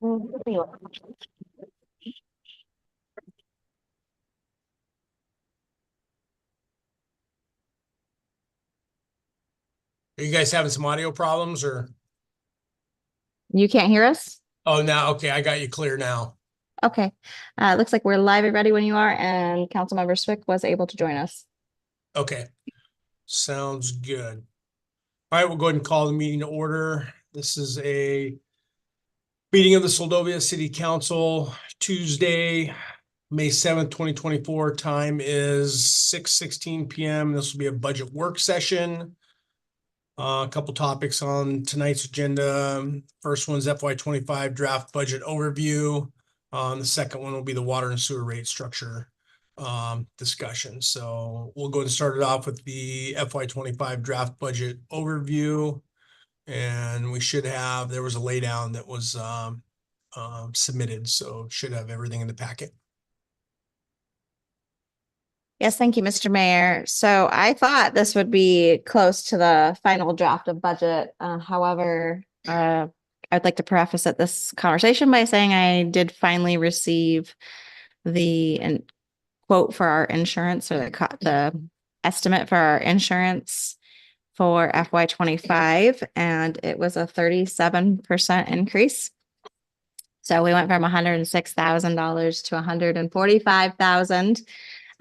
Are you guys having some audio problems or? You can't hear us? Oh, now, okay, I got you clear now. Okay. It looks like we're live and ready when you are, and Councilmember Swick was able to join us. Okay, sounds good. All right, we'll go ahead and call the meeting to order. This is a meeting of the Seldovia City Council, Tuesday, May 7th, 2024. Time is 6:16 p.m. This will be a budget work session. A couple topics on tonight's agenda. First one's FY25 draft budget overview. The second one will be the water and sewer rate structure discussion. So we'll go ahead and start it off with the FY25 draft budget overview. And we should have, there was a laydown that was submitted, so should have everything in the packet. Yes, thank you, Mr. Mayor. So I thought this would be close to the final draft of budget. However, I'd like to preface this conversation by saying I did finally receive the quote for our insurance, or the estimate for our insurance for FY25, and it was a 37% increase. So we went from $106,000 to $145,000.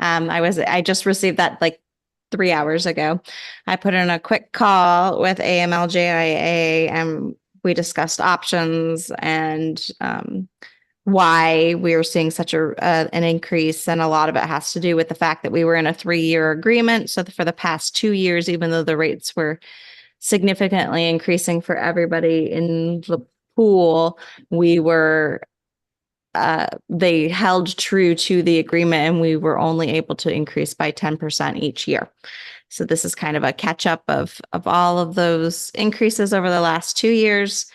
I just received that like 3 hours ago. I put in a quick call with AMLJIA and we discussed options and why we were seeing such an increase. And a lot of it has to do with the fact that we were in a 3-year agreement. So for the past 2 years, even though the rates were significantly increasing for everybody in the pool, they held true to the agreement and we were only able to increase by 10% each year. So this is kind of a catch up of all of those increases over the last 2 years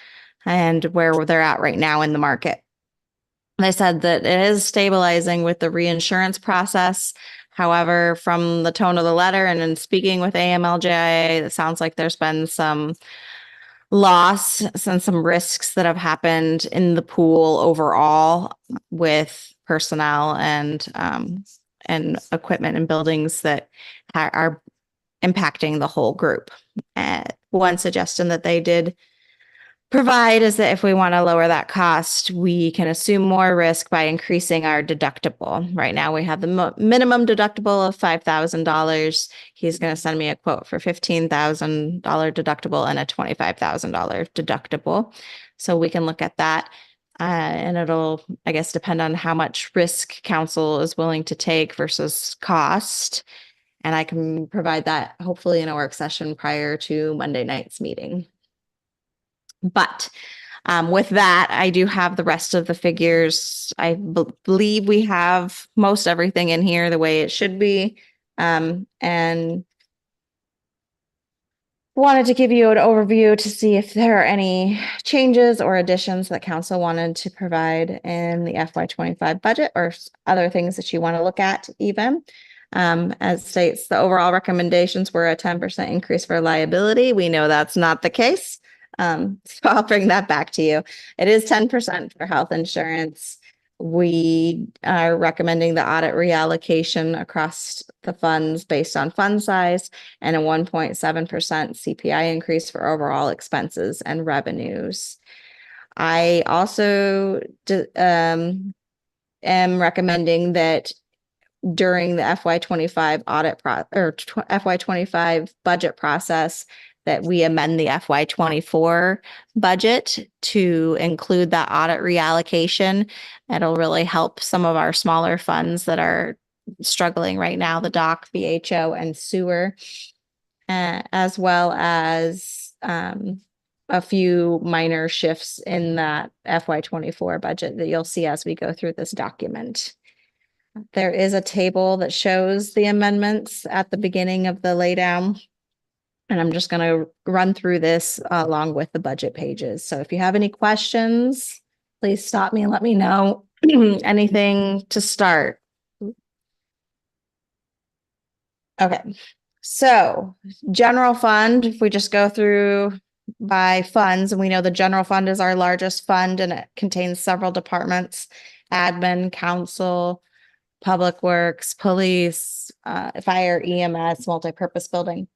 and where they're at right now in the market. They said that it is stabilizing with the reinsurance process. However, from the tone of the letter and in speaking with AMLJIA, it sounds like there's been some loss and some risks that have happened in the pool overall with personnel and equipment and buildings that are impacting the whole group. One suggestion that they did provide is that if we want to lower that cost, we can assume more risk by increasing our deductible. Right now, we have the minimum deductible of $5,000. He's going to send me a quote for $15,000 deductible and a $25,000 deductible. So we can look at that. And it'll, I guess, depend on how much risk council is willing to take versus cost. And I can provide that hopefully in a work session prior to Monday night's meeting. But with that, I do have the rest of the figures. I believe we have most everything in here the way it should be. And wanted to give you an overview to see if there are any changes or additions that council wanted to provide in the FY25 budget or other things that you want to look at even. As states, the overall recommendations were a 10% increase for liability. We know that's not the case. So I'll bring that back to you. It is 10% for health insurance. We are recommending the audit reallocation across the funds based on fund size and a 1.7% CPI increase for overall expenses and revenues. I also am recommending that during the FY25 FY25 budget process that we amend the FY24 budget to include that audit reallocation. It'll really help some of our smaller funds that are struggling right now, the dock, VHO, and sewer, as well as a few minor shifts in that FY24 budget that you'll see as we go through this document. There is a table that shows the amendments at the beginning of the laydown. And I'm just going to run through this along with the budget pages. So if you have any questions, please stop me and let me know. Anything to start. Okay. So general fund, if we just go through by funds, and we know the general fund is our largest fund and it contains several departments, admin, council, public works, police, fire, EMS, multipurpose building.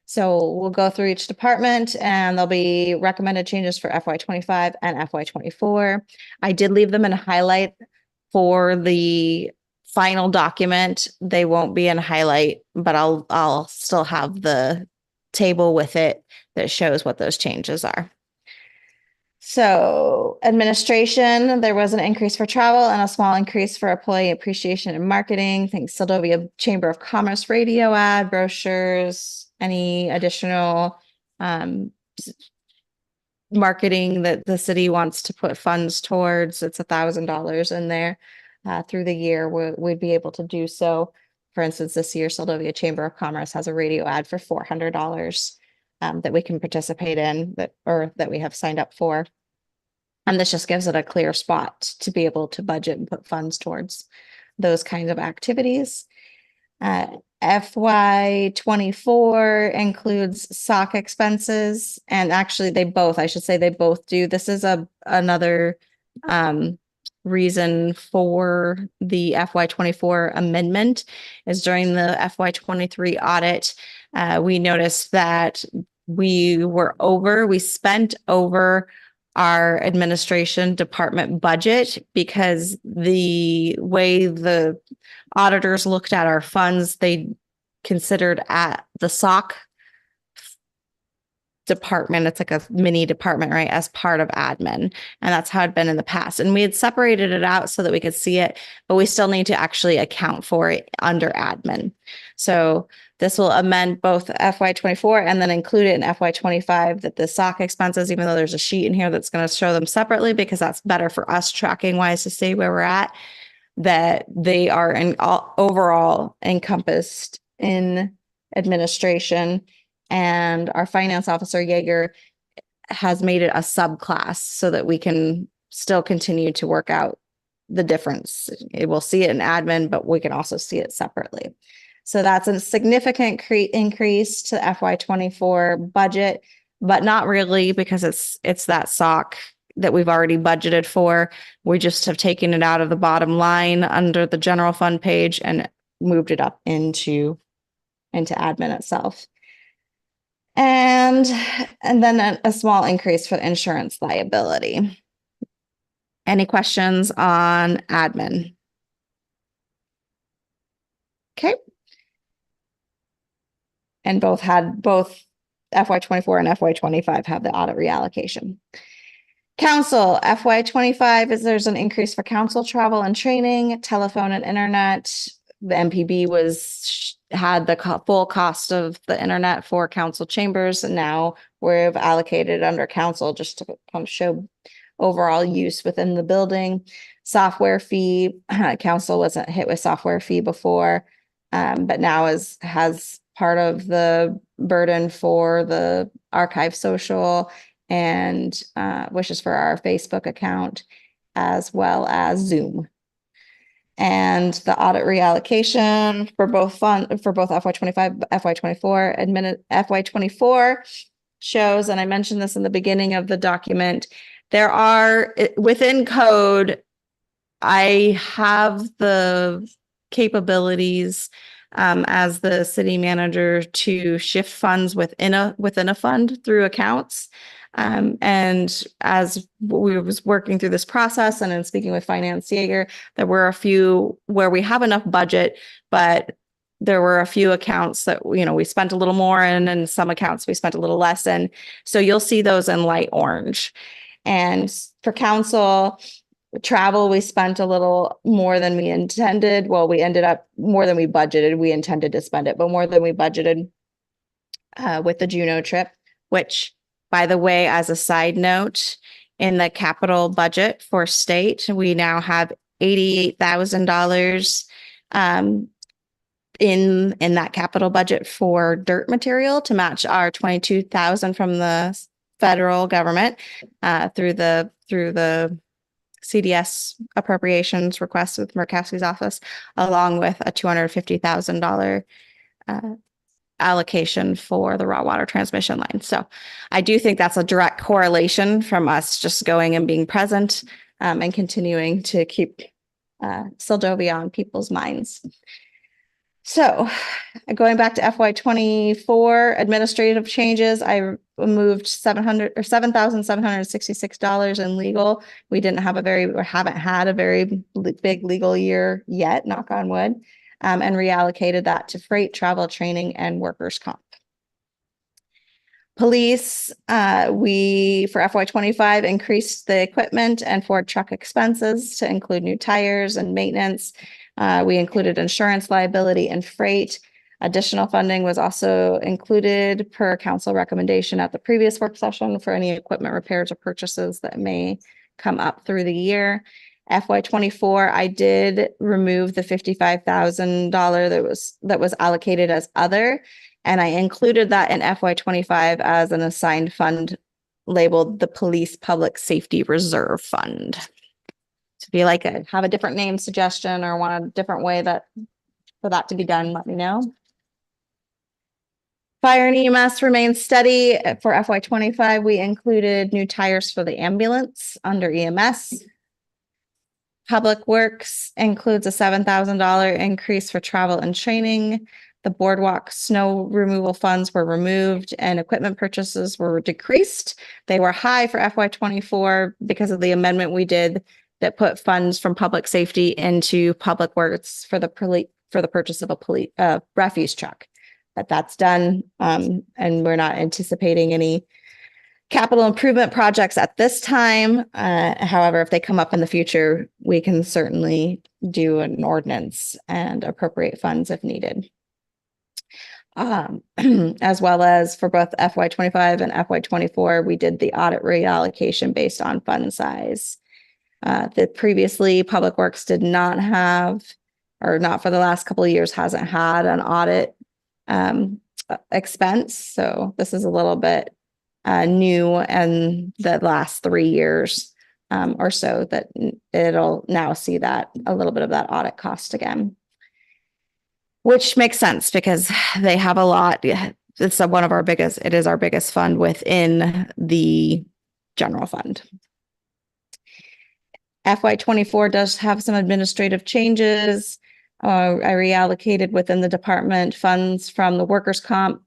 So we'll go through each department and there'll be recommended changes for FY25 and FY24. I did leave them in highlight for the final document. They won't be in highlight, but I'll still have the table with it that shows what those changes are. So administration, there was an increase for travel and a small increase for employee appreciation and marketing. Think Seldovia Chamber of Commerce radio ad, brochures, any additional marketing that the city wants to put funds towards. It's $1,000 in there through the year. We'd be able to do so. For instance, this year, Seldovia Chamber of Commerce has a radio ad for $400 that we can participate in that we have signed up for. And this just gives it a clear spot to be able to budget and put funds towards those kinds of activities. FY24 includes SOC expenses, and actually they both do. This is another reason for the FY24 amendment is during the FY23 audit. We noticed that we spent over our administration department budget because the way the auditors looked at our funds, they considered at the SOC department, it's like a mini department, right, as part of admin. And that's how it'd been in the past. And we had separated it out so that we could see it, but we still need to actually account for it under admin. So this will amend both FY24 and then include it in FY25 that the SOC expenses, even though there's a sheet in here that's going to show them separately because that's better for us tracking wise to see where we're at, that they are overall encompassed in administration. And our finance officer, Yeager, has made it a subclass so that we can still continue to work out the difference. We'll see it in admin, but we can also see it separately. So that's a significant increase to FY24 budget, but not really because it's that SOC that we've already budgeted for. We just have taken it out of the bottom line under the general fund page and moved it up into admin itself. And then a small increase for insurance liability. Any questions on admin? Okay. And both FY24 and FY25 have the audit reallocation. Council, FY25 there's an increase for council travel and training, telephone and internet. The MPB had the full cost of the internet for council chambers, and now we've allocated under council just to kind of show overall use within the building. Software fee, council wasn't hit with software fee before, but now has part of the burden for the archive social and wishes for our Facebook account, as well as Zoom. And the audit reallocation for both FY25, FY24, FY24 shows, and I mentioned this in the beginning of the document, there are within code, I have the capabilities as the city manager to shift funds within a fund through accounts. And as we was working through this process and in speaking with Finance Yeager, there were a few where we have enough budget, but there were a few accounts that, we spent a little more in, and some accounts we spent a little less in. So you'll see those in light orange. And for council travel, we spent a little more than we intended. Well, we ended up more than we budgeted. We intended to spend it, but more than we budgeted with the Juneau trip, which, by the way, as a side note, in the capital budget for state, we now have $88,000 in that capital budget for dirt material to match our $22,000 from the federal government through the CDS appropriations request with Murkowski's office, along with a $250,000 allocation for the raw water transmission line. So I do think that's a direct correlation from us just going and being present and continuing to keep Seldovia on people's minds. So going back to FY24 administrative changes, I moved $7,766 in legal. We haven't had a very big legal year yet, knock on wood, and reallocated that to freight, travel, training, and workers' comp. Police, we for FY25 increased the equipment and Ford truck expenses to include new tires and maintenance. We included insurance liability and freight. Additional funding was also included per council recommendation at the previous work session for any equipment repairs or purchases that may come up through the year. FY24, I did remove the $55,000 that was allocated as other, and I included that in FY25 as an assigned fund labeled the Police Public Safety Reserve Fund. So if you have a different name suggestion or want a different way for that to be done, let me know. Fire and EMS remains steady. For FY25, we included new tires for the ambulance under EMS. Public Works includes a $7,000 increase for travel and training. The boardwalk snow removal funds were removed and equipment purchases were decreased. They were high for FY24 because of the amendment we did that put funds from public safety into Public Works for the purchase of a refuse truck. But that's done, and we're not anticipating any capital improvement projects at this time. However, if they come up in the future, we can certainly do an ordinance and appropriate funds if needed. As well as for both FY25 and FY24, we did the audit reallocation based on fund size. That previously Public Works did not have, or not for the last couple of years, hasn't had an audit expense. So this is a little bit new in the last 3 years or so that it'll now see that a little bit of that audit cost again, which makes sense because they have a lot. It's it is our biggest fund within the general fund. FY24 does have some administrative changes. I reallocated within the department funds from the workers' comp,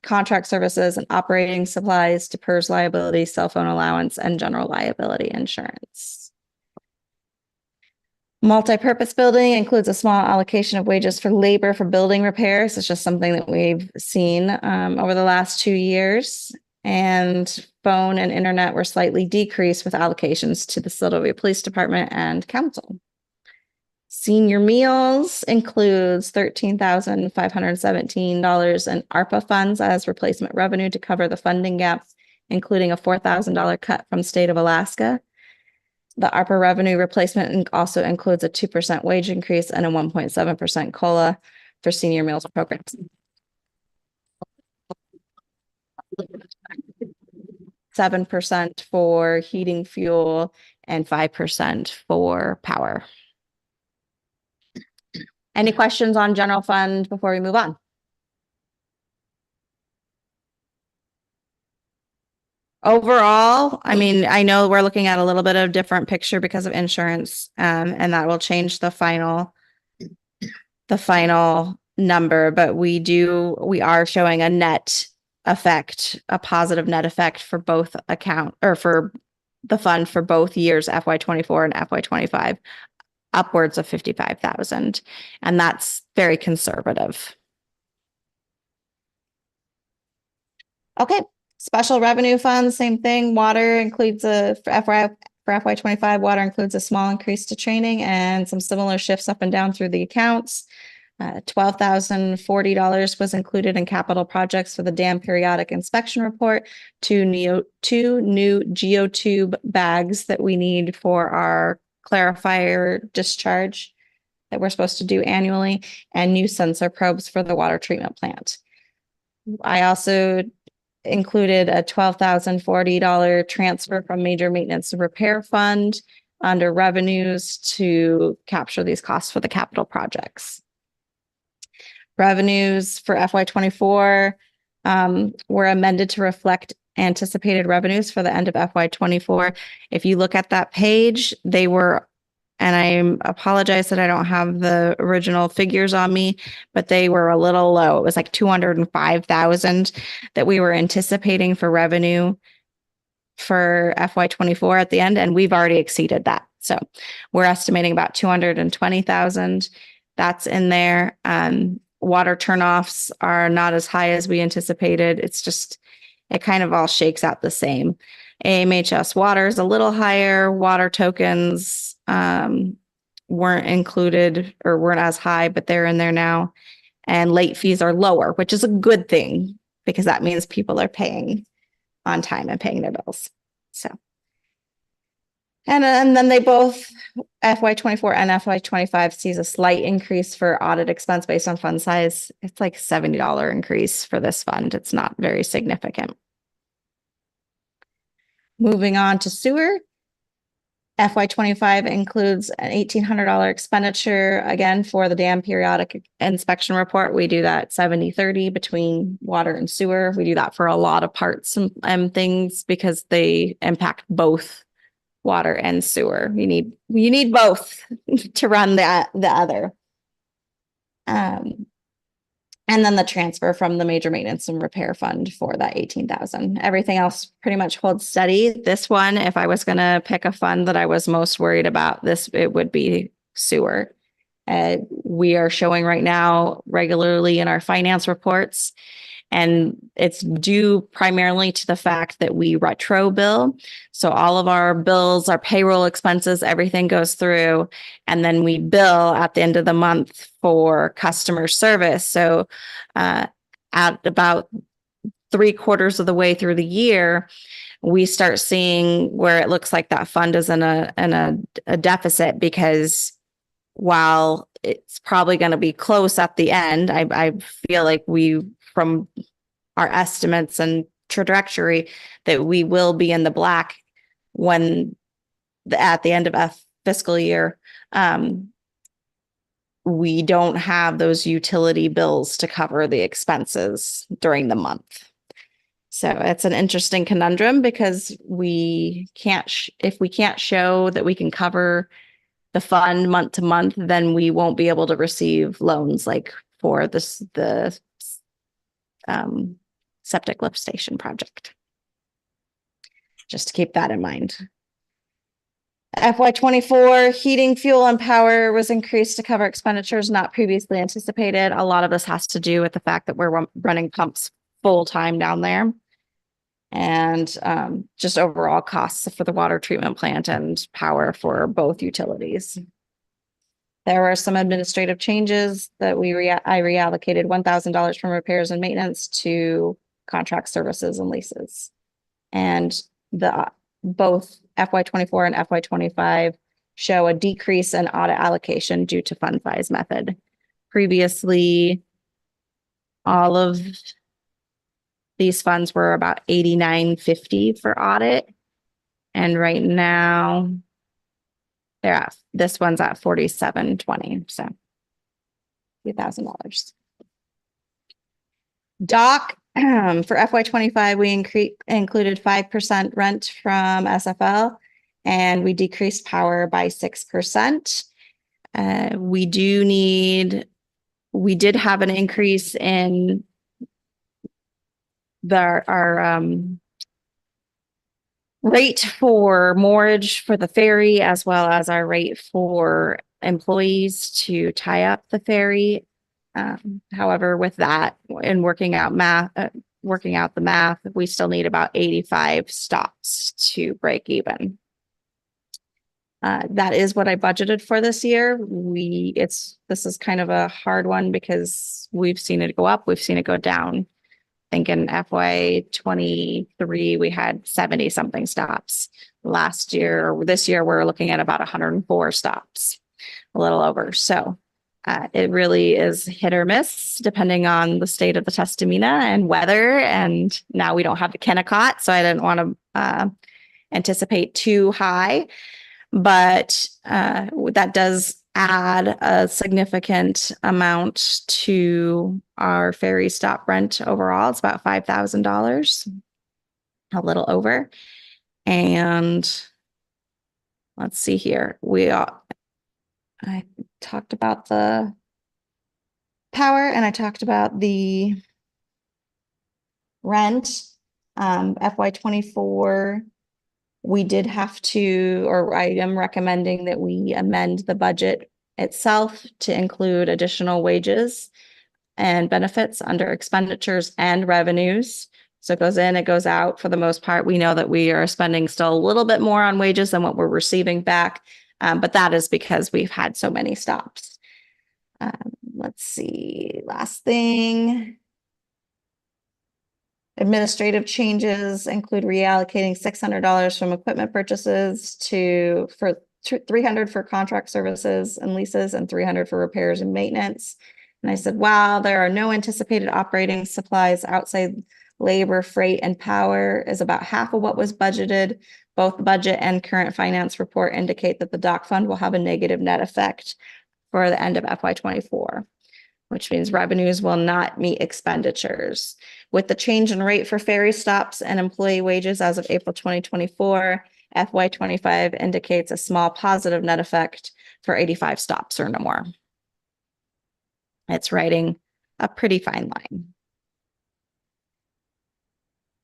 contract services, and operating supplies to PERS liability, cell phone allowance, and general liability insurance. Multi-purpose building includes a small allocation of wages for labor for building repairs. It's just something that we've seen over the last 2 years. And phone and internet were slightly decreased with allocations to the Seldovia Police Department and Council. Senior meals includes $13,517 in ARPA funds as replacement revenue to cover the funding gap, including a $4,000 cut from state of Alaska. The ARPA revenue replacement also includes a 2% wage increase and a 1.7% COLA for senior meals programs. 7% for heating fuel and 5% for power. Any questions on general fund before we move on? Overall, I mean, I know we're looking at a little bit of different picture because of insurance, and that will change the final number, but we are showing a net effect, a positive net effect for both for the fund for both years, FY24 and FY25, upwards of 55,000. And that's very conservative. Okay. Special revenue funds, same thing. Water includes for FY25, water includes a small increase to training and some similar shifts up and down through the accounts. $12,040 was included in capital projects for the dam periodic inspection report, two new geotube bags that we need for our clarifier discharge that we're supposed to do annually, and new sensor probes for the water treatment plant. I also included a $12,040 transfer from major maintenance and repair fund under revenues to capture these costs for the capital projects. Revenues for FY 24 were amended to reflect anticipated revenues for the end of FY 24. If you look at that page, they were, and I apologize that I don't have the original figures on me, but they were a little low. It was like 205,000 that we were anticipating for revenue for FY 24 at the end, and we've already exceeded that. So we're estimating about 220,000. That's in there. Water turnoffs are not as high as we anticipated. It's just, it kind of all shakes out the same. AMHS water is a little higher. Water tokens weren't included or weren't as high, but they're in there now. And late fees are lower, which is a good thing because that means people are paying on time and paying their bills. So, and then they both, FY 24 and FY 25 sees a slight increase for audit expense based on fund size. It's like $70 increase for this fund. It's not very significant. Moving on to sewer. FY 25 includes an $1,800 expenditure, again, for the dam periodic inspection report. We do that 70-30 between water and sewer. We do that for a lot of parts and things because they impact both water and sewer. You need both to run the other. And then the transfer from the major maintenance and repair fund for that 18,000. Everything else pretty much holds steady. This one, if I was going to pick a fund that I was most worried about, it would be sewer. We are showing right now regularly in our finance reports, and it's due primarily to the fact that we retro bill. So all of our bills, our payroll expenses, everything goes through, and then we bill at the end of the month for customer service. So at about 3/4 of the way through the year, we start seeing where it looks like that fund is in a deficit, because while it's probably going to be close at the end, I feel like from our estimates and trajectory, that we will be in the black at the end of a fiscal year. We don't have those utility bills to cover the expenses during the month. So it's an interesting conundrum because if we can't show that we can cover the fund month to month, then we won't be able to receive loans like for the septic lift station project. Just to keep that in mind. FY 24 heating, fuel, and power was increased to cover expenditures not previously anticipated. A lot of this has to do with the fact that we're running pumps full time down there, and just overall costs for the water treatment plant and power for both utilities. There were some administrative changes that I reallocated $1,000 from repairs and maintenance to contract services and leases. And both FY 24 and FY 25 show a decrease in audit allocation due to fund size method. Previously, all of these funds were about $89.50 for audit. And right now, this one's at $47.20, so $2,000. Doc, for FY 25, we included 5% rent from SFL, and we decreased power by 6%. We did have an increase in our rate for mortgage for the ferry, as well as our rate for employees to tie up the ferry. However, with that and working out the math, we still need about 85 stops to break even. That is what I budgeted for this year. This is kind of a hard one because we've seen it go up, we've seen it go down. I think in FY 23, we had 70 something stops. This year, we're looking at about 104 stops, a little over. So it really is hit or miss depending on the state of the Tustamina and weather. And now we don't have the Kennecott, so I didn't want to anticipate too high. But that does add a significant amount to our ferry stop rent overall. It's about $5,000, a little over. And let's see here. I talked about the power and I talked about the rent. FY24, we did have to, or I am recommending that we amend the budget itself to include additional wages and benefits under expenditures and revenues. So it goes in, it goes out. For the most part, we know that we are spending still a little bit more on wages than what we're receiving back. But that is because we've had so many stops. Let's see, last thing. Administrative changes include reallocating $600 from equipment purchases for $300 for contract services and leases and $300 for repairs and maintenance. And I said, wow, there are no anticipated operating supplies outside labor, freight, and power is about half of what was budgeted. Both budget and current finance report indicate that the dock fund will have a negative net effect for the end of FY24, which means revenues will not meet expenditures. With the change in rate for ferry stops and employee wages as of April 2024, FY25 indicates a small positive net effect for 85 stops or no more. It's writing a pretty fine line.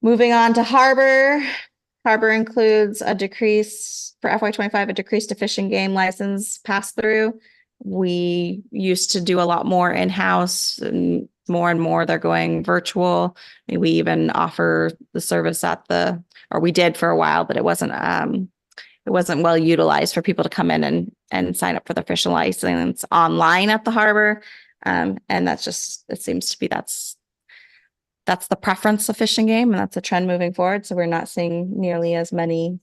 Moving on to Harbor. Harbor includes a decrease for FY25, a decrease to fishing game license pass-through. We used to do a lot more in-house, and more they're going virtual. I mean, we even offer the service or we did for a while, but it wasn't well utilized for people to come in and sign up for the fishing license online at the harbor. And that's just, it seems to be that's the preference of fishing game, and that's a trend moving forward. So we're not seeing nearly as many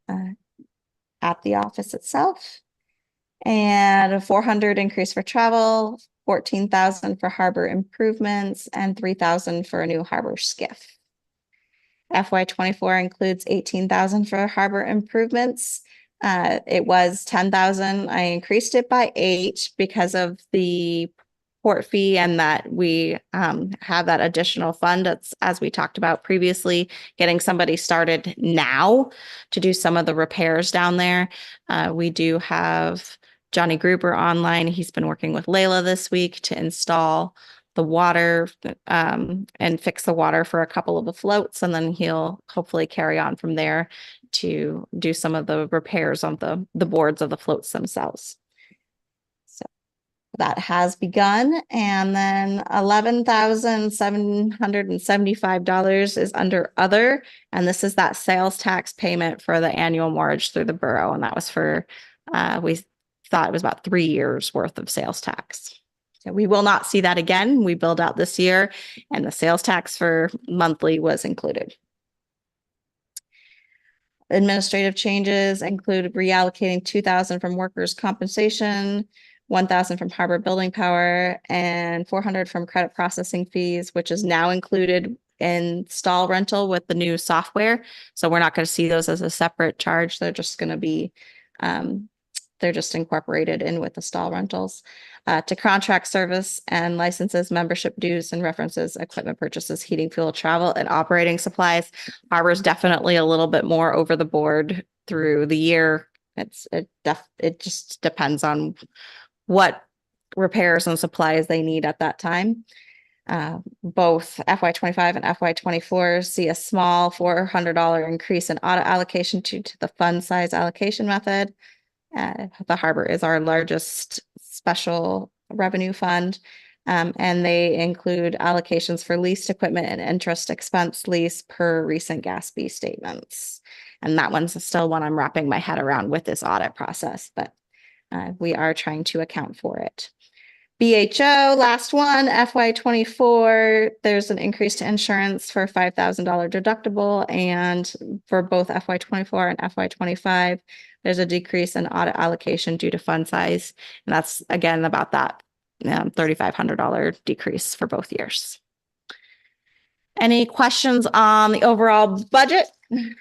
at the office itself. And a 400 increase for travel, 14,000 for harbor improvements, and 3,000 for a new harbor skiff. FY24 includes 18,000 for harbor improvements. It was 10,000. I increased it by 8 because of the port fee and that we have that additional fund. That's, as we talked about previously, getting somebody started now to do some of the repairs down there. We do have Johnny Gruber online. He's been working with Layla this week to install the water and fix the water for a couple of the floats. And then he'll hopefully carry on from there to do some of the repairs on the boards of the floats themselves. So that has begun. And then $11,775 is under other. And this is that sales tax payment for the annual mortgage through the borough. And that was for, we thought it was about 3 years worth of sales tax. So we will not see that again. We billed out this year, and the sales tax for monthly was included. Administrative changes include reallocating 2,000 from workers' compensation, 1,000 from harbor building power, and 400 from credit processing fees, which is now included in stall rental with the new software. So we're not going to see those as a separate charge. They're just going to be they're just incorporated in with the stall rentals. To contract service and licenses, membership dues, and references, equipment purchases, heating, fuel, travel, and operating supplies. Harbor is definitely a little bit more over the board through the year. It just depends on what repairs and supplies they need at that time. Both FY25 and FY24 see a small $400 increase in audit allocation due to the fund size allocation method. The harbor is our largest special revenue fund, and they include allocations for leased equipment and interest expense lease per recent GASB statements. And that one's still one I'm wrapping my head around with this audit process, but we are trying to account for it. BHO, last one, FY24, there's an increase to insurance for $5,000 deductible, and for both FY24 and FY25, there's a decrease in audit allocation due to fund size, and that's again about that $3,500 decrease for both years. Any questions on the overall budget? Any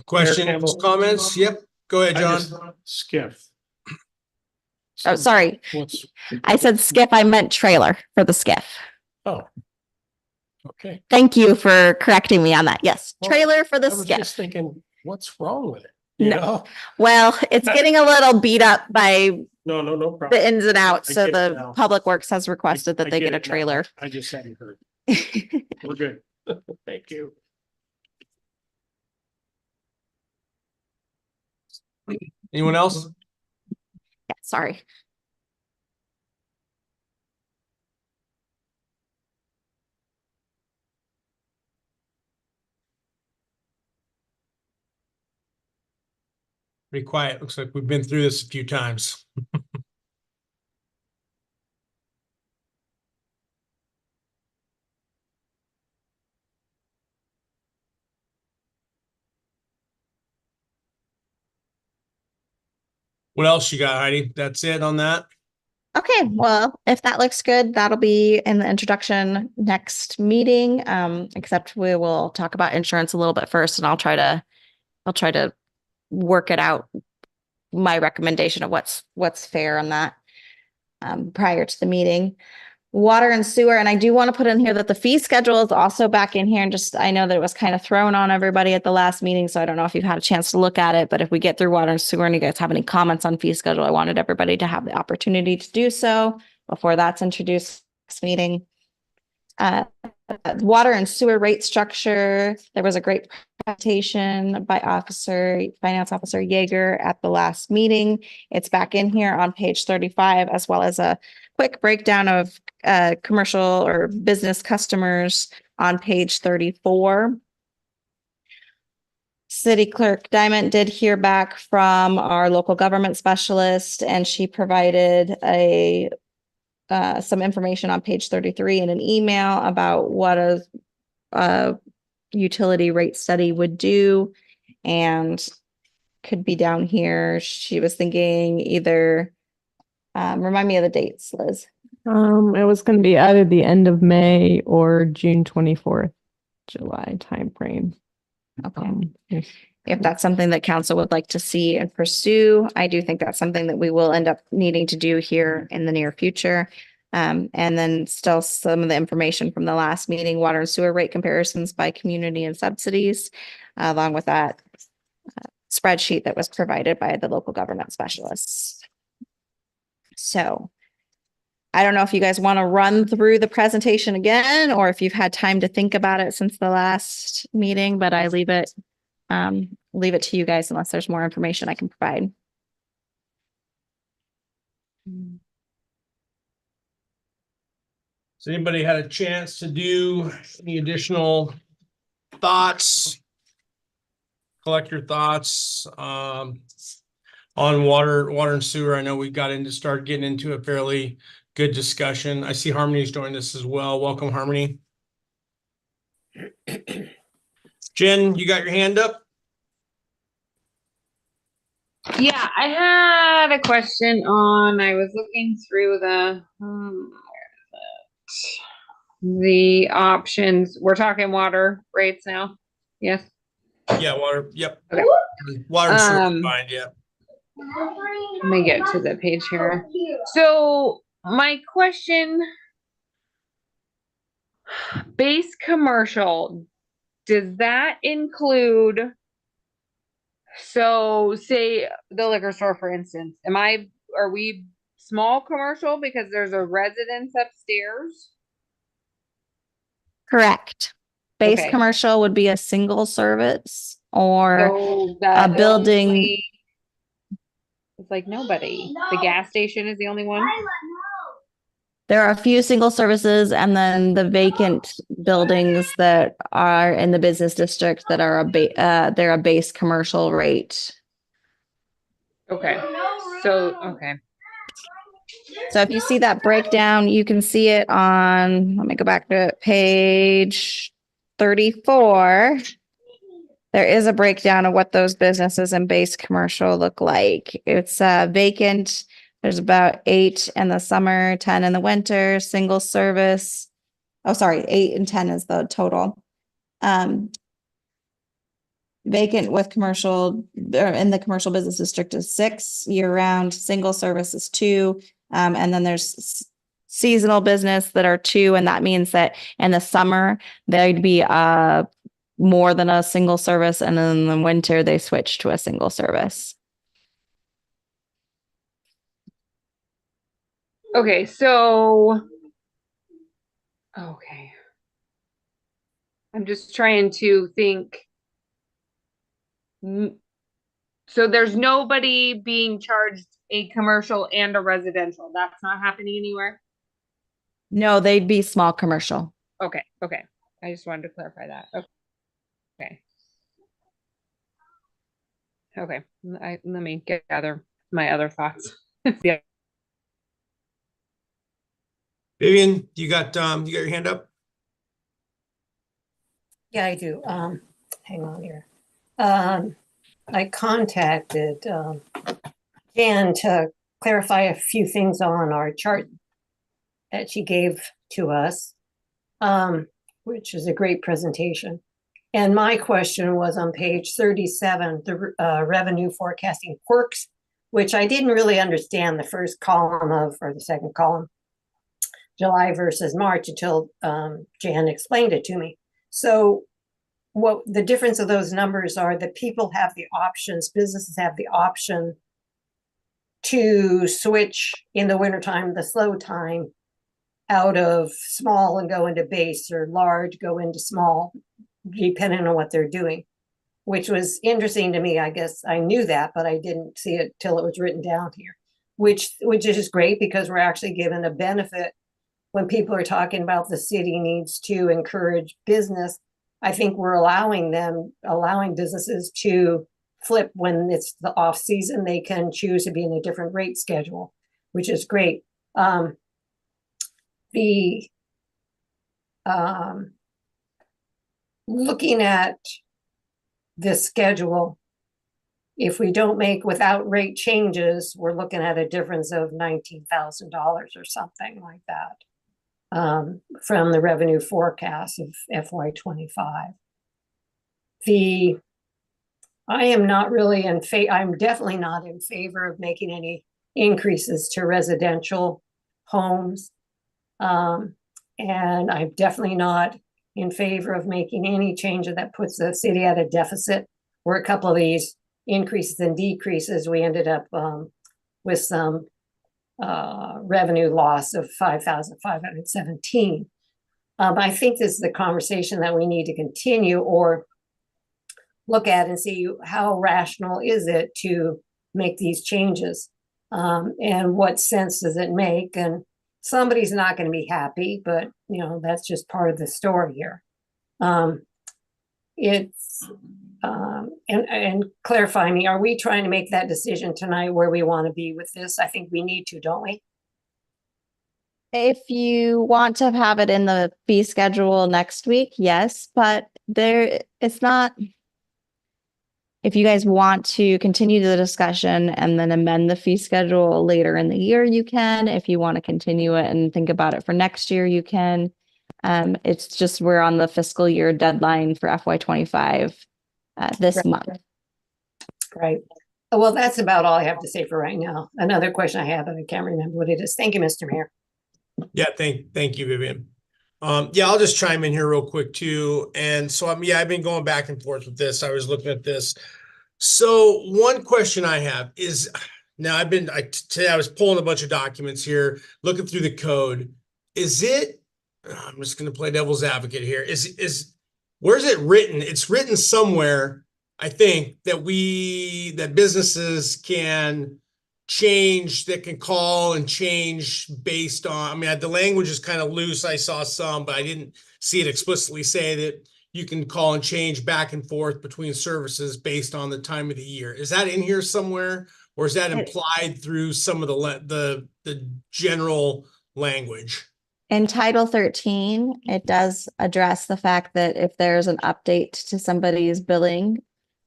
questions, comments? Yep. Go ahead, I John. just skiff. Oh, sorry. What's, I said skiff. I meant trailer for the skiff. oh. Okay. Thank you for correcting me on that. Yes, Well, trailer for the I was just skiff. thinking, what's wrong with it? You No. know? Well, it's getting a little beat up by No the problem. ins and outs. I So get it the now. Public Works has requested that I they get get a it now. trailer. I just hadn't heard. We're good. Thank you. Anyone else? Yeah, sorry. Pretty quiet. Looks like we've been through this a few times. What else you got, Heidi? That's it on that? Okay, well, if that looks good, that'll be in the introduction next meeting. Except we will talk about insurance a little bit first, and I'll try to work it out. My recommendation of what's fair on that prior to the meeting. Water and sewer, and I do want to put in here that the fee schedule is also back in here, and just I know that it was kind of thrown on everybody at the last meeting, so I don't know if you've had a chance to look at it, but if we get through water and sewer and you guys have any comments on fee schedule, I wanted everybody to have the opportunity to do so before that's introduced next meeting. Water and sewer rate structure, there was a great presentation by Finance Officer Yeager at the last meeting. It's back in here on page 35, as well as a quick breakdown of commercial or business customers on page 34. City Clerk Diamond did hear back from our local government specialist, and she provided some information on page 33 in an email about what a utility rate study would do, and could be down here. She was thinking either, remind me of the dates, Liz. It was going to be either the end of May or June 24th, July timeframe. Okay. If that's something that council would like to see and pursue, I do think that's something that we will end up needing to do here in the near future. And then still some of the information from the last meeting, water and sewer rate comparisons by community and subsidies, along with that spreadsheet that was provided by the local government specialists. So I don't know if you guys want to run through the presentation again, or if you've had time to think about it since the last meeting, but I leave it to you guys unless there's more information I can provide. Has anybody had a chance to do any additional thoughts? Collect your thoughts on water and sewer. I know we started getting into a fairly good discussion. I see Harmony's joined us as well. Welcome, Harmony. Jen, you got your hand up? Yeah, I had a question on, I was looking through the options. We're talking water rates now. Yes. Yeah, water. Yep. Okay. Water and sewer combined. Yeah. Let me get to the page here. So my question, base commercial, does that include, so say the liquor store, for instance, are we small commercial because there's a residence upstairs? Correct. Base Okay. commercial would be a single service or So that a building. It's like nobody. The gas station is the only one. There are a few single services, and then the vacant buildings that are in the business district that are they're a base commercial rate. Okay. So, okay. So if you see that breakdown, you can see it on, let me go back to page 34. There is a breakdown of what those businesses and base commercial look like. It's vacant. There's about 8 in the summer, 10 in the winter, single service. Oh, sorry, 8 and 10 is the total. vacant with commercial, or in the commercial business district is 6, year-round, single service is 2. And then there's seasonal business that are 2, and that means that in the summer, there'd be more than a single service, and then in the winter, they switch to a single service. Okay, so. Okay. I'm just trying to think. So there's nobody being charged a commercial and a residential. That's not happening anywhere? No, they'd be small commercial. Okay, okay. I just wanted to clarify that. Okay. Okay. Let me gather my other thoughts. Yeah. Vivian, you got your hand up? Yeah, I do. Hang on here. I contacted Jan to clarify a few things on our chart that she gave to us, which is a great presentation. And my question was on page 37, the revenue forecasting quirks, which I didn't really understand the first column of, or the second column, July versus March, until Jan explained it to me. So what the difference of those numbers are, that people have the options, businesses have the option to switch in the wintertime, the slow time, out of small and go into base, or large, go into small, depending on what they're doing, which was interesting to me. I guess I knew that, but I didn't see it till it was written down here, which is great, because we're actually given a benefit when people are talking about the city needs to encourage business. I think we're allowing businesses to flip when it's the off season. They can choose to be in a different rate schedule, which is great. Looking at this schedule, if we don't make without rate changes, we're looking at a difference of $19,000 or something like that. From the revenue forecast of FY25. I am not really I'm definitely not in favor of making any increases to residential homes. And I'm definitely not in favor of making any change that puts the city at a deficit, where a couple of these increases and decreases, we ended up with some revenue loss of 5,517. I think this is the conversation that we need to continue, or look at and see how rational is it to make these changes, and what sense does it make. And somebody's not going to be happy, but that's just part of the story here. And clarify me, are we trying to make that decision tonight where we want to be with this? I think we need to, don't we? If you want to have it in the fee schedule next week, yes, but it's not. If you guys want to continue the discussion and then amend the fee schedule later in the year, you can. If you want to continue it and think about it for next year, you can. It's just we're on the fiscal year deadline for FY25 this month. Right. Well, that's about all I have to say for right now. Another question I have, and I can't remember what it is. Thank you, Mr. Mayor. Yeah, thank you, Vivian. Yeah, I'll just chime in here real quick too. And so I've been going back and forth with this. I was looking at this. So one question I have is, now today I was pulling a bunch of documents here, looking through the code. I'm just going to play devil's advocate here. Where's it written? It's written somewhere, I think, that businesses can change, that can call and change based on, the language is kind of loose. I saw some, but I didn't see it explicitly say that you can call and change back and forth between services based on the time of the year. Is that in here somewhere, or is that implied through some of the general language? In Title 13, it does address the fact that if there's an update to somebody's billing,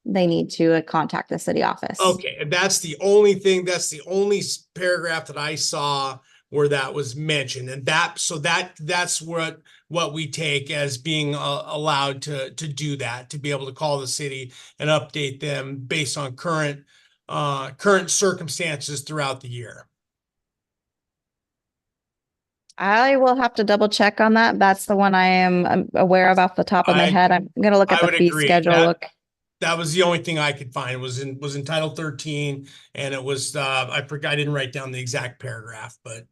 they need to contact the city office. Okay, and that's the only thing, that's the only paragraph that I saw where that was mentioned. And that's what we take as being allowed to do that, to be able to call the city and update them based on current circumstances throughout the year. I will have to double check on that. That's the one I am aware of off the top of my head. I'm gonna look at I the would fee agree. schedule. Look. That was the only thing I could find was in Title 13, and it was I forgot, I didn't write down the exact paragraph, but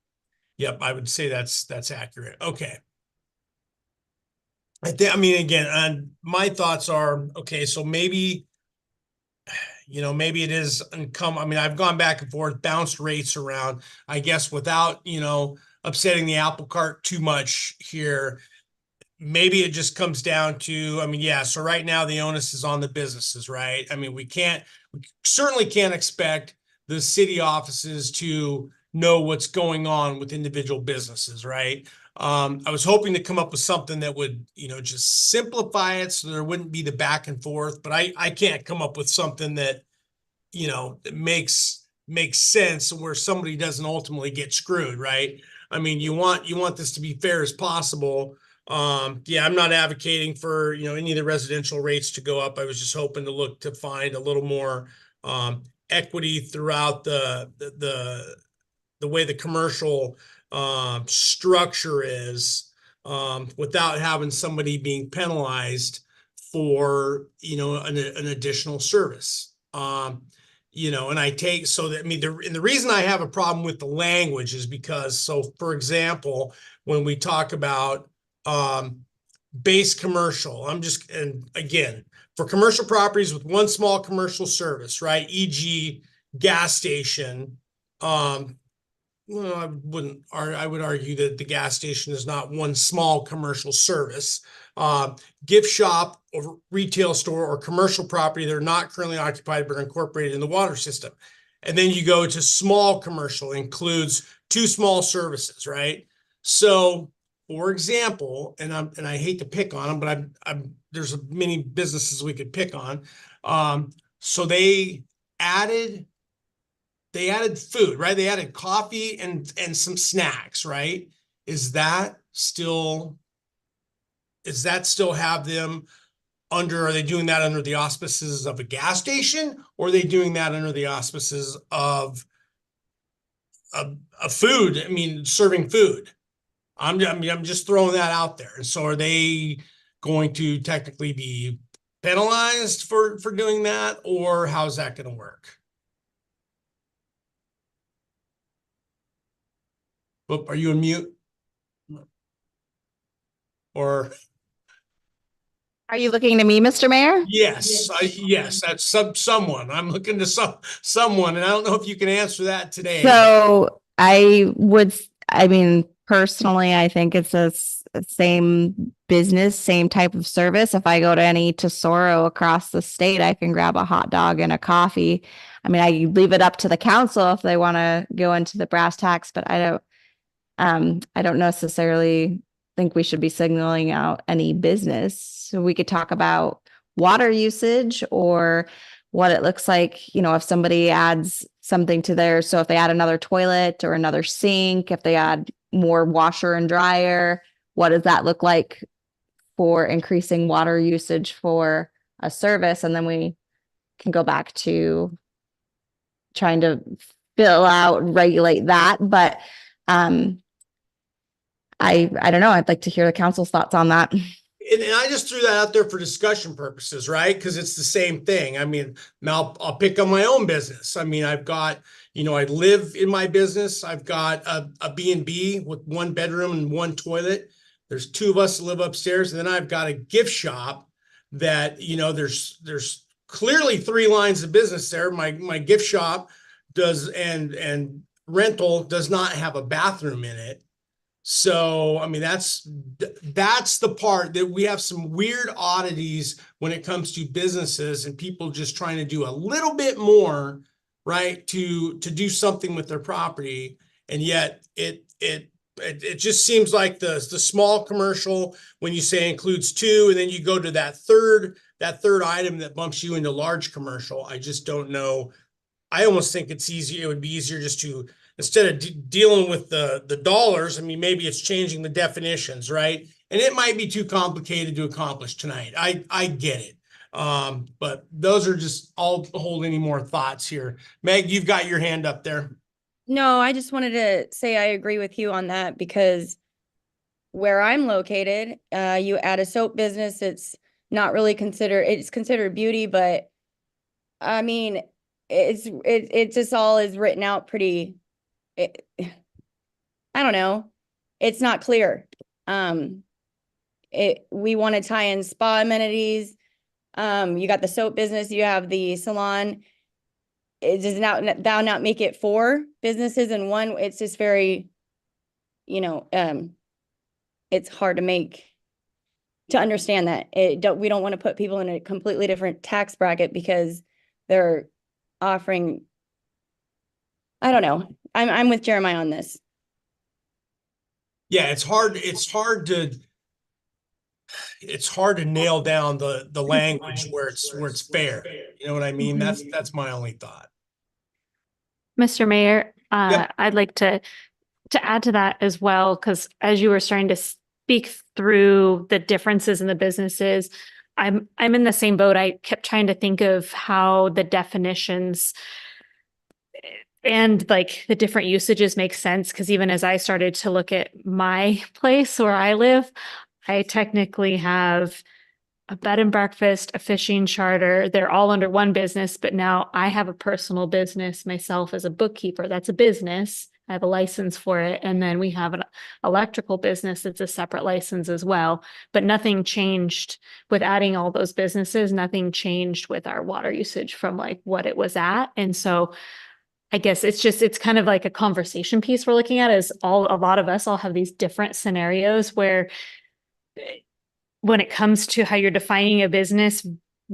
yep, I would say that's accurate. Okay. I mean, again, my thoughts are, okay, so maybe, maybe it is I mean, I've gone back and forth, bounced rates around, I guess, without, upsetting the apple cart too much here. Maybe it just comes down to, I mean, yeah, so right now the onus is on the businesses, right? I mean, we certainly can't expect the city offices to know what's going on with individual businesses, right? I was hoping to come up with something that would, just simplify it so there wouldn't be the back and forth, but I can't come up with something that, that makes sense where somebody doesn't ultimately get screwed, right? I mean, you want this to be fair as possible. Yeah, I'm not advocating for, any of the residential rates to go up. I was just hoping to find a little more equity throughout the way the commercial structure is, without having somebody being penalized for, an additional service. And I take, so that, I mean, the reason I have a problem with the language is because, so for example, when we talk about base commercial, and again, for commercial properties with one small commercial service, right? E.g. gas station. Well, I would argue that the gas station is not one small commercial service. Gift shop or retail store or commercial property that are not currently occupied but are incorporated in the water system. And then you go to small commercial, includes two small services, right? So, for example, and I hate to pick on them, but there's many businesses we could pick on. So they added food, right? They added coffee and some snacks, right? Is that still have them under, are they doing that under the auspices of a gas station, or are they doing that under the auspices of a food? I mean, serving food. I'm just throwing that out there. And so are they going to technically be penalized for doing that, or how's that going to work? Oop, are you on mute? Or Are you looking to me, Mr. Mayor? yes, yes, that's someone. I'm looking to someone, and I don't know if you can answer that today. So I mean, personally, I think it's same business, same type of service. If I go to any Tesoro across the state, I can grab a hot dog and a coffee. I mean, I leave it up to the council if they want to go into the brass tacks, but I don't necessarily think we should be signaling out any business. So we could talk about water usage or what it looks like, if somebody adds something to theirs. So if they add another toilet or another sink, if they add more washer and dryer, what does that look like for increasing water usage for a service? And then we can go back to trying to fill out, regulate that. But I don't know. I'd like to hear the council's thoughts on that. And I just threw that out there for discussion purposes, right? Because it's the same thing. I mean, now I'll pick on my own business. I mean, I've got, I live in my business. I've got a B&B with one bedroom and one toilet. There's two of us that live upstairs. And then I've got a gift shop that, there's clearly three lines of business there. My gift shop does, and rental does not have a bathroom in it. So, I mean, that's the part that we have some weird oddities when it comes to businesses and people just trying to do a little bit more, right, to do something with their property. And yet it just seems like the small commercial, when you say includes two, and then you go to that third item that bumps you into large commercial. I just don't know. I almost think it's easier. It would be easier just to instead of dealing with the dollars, I mean, maybe it's changing the definitions, right? And it might be too complicated to accomplish tonight. I get it. But those are just, I'll hold any more thoughts here. Meg, you've got your hand up there. No, I just wanted to say I agree with you on that because where I'm located, you add a soap business, it's not really it's considered beauty, but I mean, it just all is written out pretty, I don't know. It's not clear. We want to tie in spa amenities. You got the soap business, you have the salon. It does not make it 4 businesses in one. It's just very, it's hard to understand that. We don't want to put people in a completely different tax bracket because they're offering, I don't know. I'm with Jeremiah on this. Yeah, it's hard to nail down the language where it's fair. You know what I mean? That's my only thought. Mr. Mayor, Yep. I'd like to add to that as well, because as you were starting to speak through the differences in the businesses, I'm in the same boat. I kept trying to think of how the definitions and like the different usages make sense, because even as I started to look at my place where I live, I technically have a bed and breakfast, a fishing charter. They're all under one business, but now I have a personal business myself as a bookkeeper. That's a business. I have a license for it. And then we have an electrical business that's a separate license as well. But nothing changed with adding all those businesses. Nothing changed with our water usage from like what it was at. And so I guess it's kind of like a conversation piece we're looking at, is a lot of us all have these different scenarios where when it comes to how you're defining a business,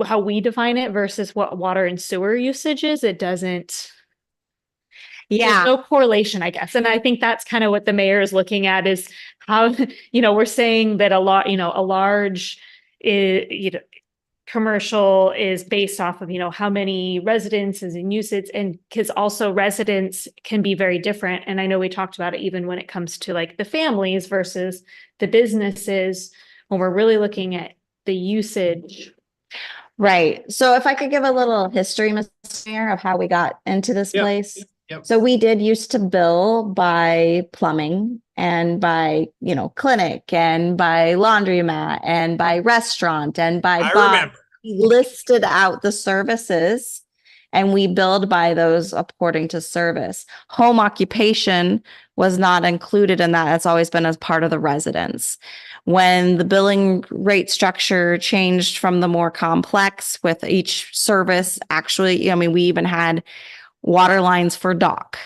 how we define it versus what water and sewer usage is, it doesn't. There's Yeah. no correlation, I guess. And I think that's kind of what the mayor is looking at, is how, we're saying that a large, commercial is based off of, how many residences and usage, and because also residents can be very different. And I know we talked about it even when it comes to like the families versus the businesses, when we're really looking at the usage. Right. So if I could give a little history, Mr. Mayor, of how we got into this Yep. place. Yep. So we did used to bill by plumbing and by, clinic and by laundromat and by restaurant and by I bar. remember. We listed out the services and we billed by those according to service. Home occupation was not included in that. That's always been as part of the residence. When the billing rate structure changed from the more complex with each service, actually, we even had water lines for dock.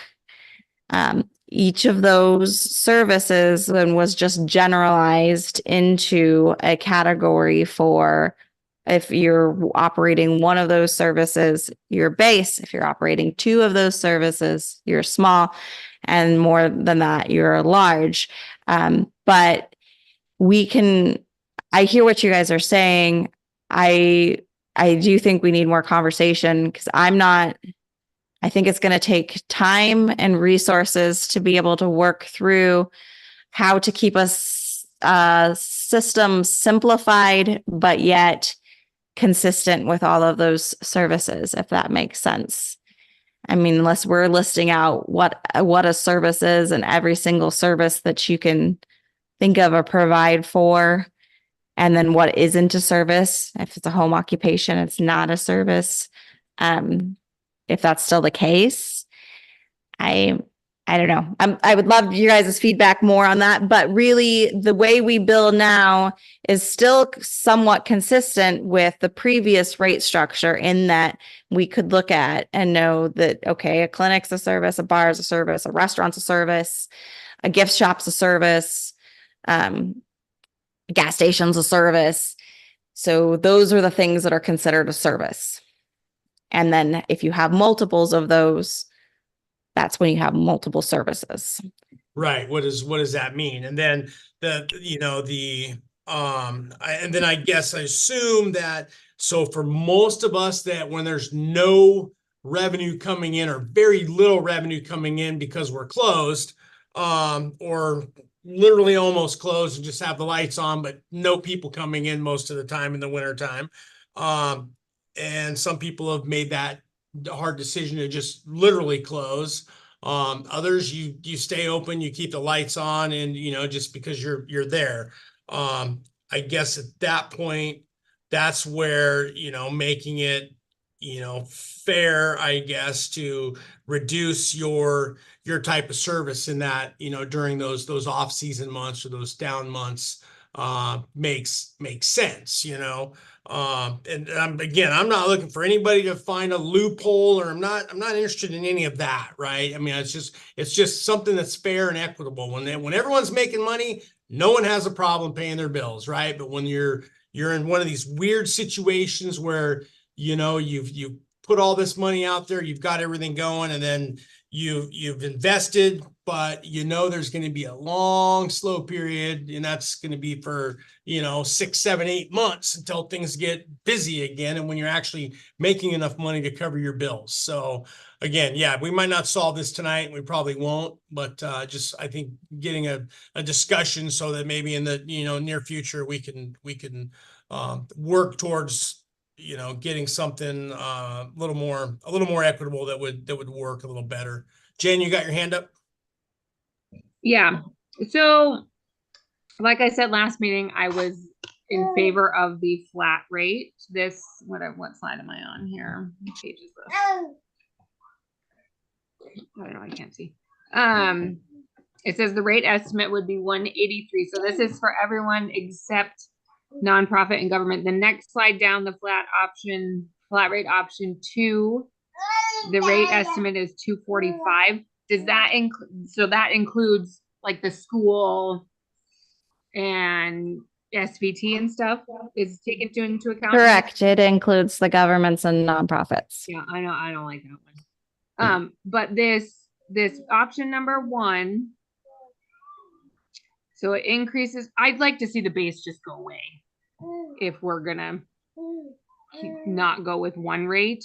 Each of those services then was just generalized into a category for, if you're operating one of those services, you're base. If you're operating 2 of those services, you're small, and more than that, you're large. But I hear what you guys are saying. I do think we need more conversation, because I think it's going to take time and resources to be able to work through how to keep us system simplified, but yet consistent with all of those services, if that makes sense. Unless we're listing out what a service is and every single service that you can think of or provide for, and then what isn't a service. If it's a home occupation, it's not a service. If that's still the case, I don't know. I would love you guys' feedback more on that, but really the way we bill now is still somewhat consistent with the previous rate structure, in that we could look at and know that, okay, a clinic's a service, a bar is a service, a restaurant's a service, a gift shop's a service, a gas station's a service. So those are the things that are considered a service. And then if you have multiples of those, that's when you have multiple services. Right. What does that mean? And then and then I guess I assume that, so for most of us, that when there's no revenue coming in or very little revenue coming in because we're closed, or literally almost closed and just have the lights on, but no people coming in most of the time in the winter time. And some people have made that hard decision to just literally close. Others, you stay open, you keep the lights on, and just because you're there. I guess at that point, that's where making it fair, I guess, to reduce your type of service in that during those off-season months or those down months makes sense. And again, I'm not looking for anybody to find a loophole, or I'm not interested in any of that, right? I mean, it's just something that's fair and equitable. When everyone's making money, no one has a problem paying their bills, right? But when you're in one of these weird situations where you've put all this money out there, you've got everything going, and then you've invested, but there's going to be a long, slow period, and that's going to be for 6, 7, 8 months until things get busy again, and when you're actually making enough money to cover your bills. So again, yeah, we might not solve this tonight, we probably won't, but just I think getting a discussion so that maybe in the near future we can work towards getting something a little more equitable that would work a little better. Jen, you got your hand up? Yeah. So like I said last meeting, I was in favor of the flat rate. This, what slide am I on here? What page is this? I don't know, I can't see. It says the rate estimate would be 183. So this is for everyone except nonprofit and government. The next slide down, the flat rate option 2, the rate estimate is 245. Does that include, so that includes like the school and SVT and stuff is taken into account? Correct. It includes the governments and nonprofits. Yeah, I know. I don't like that one. But this option number 1, so it increases. I'd like to see the base just go away if we're gonna not go with one rate.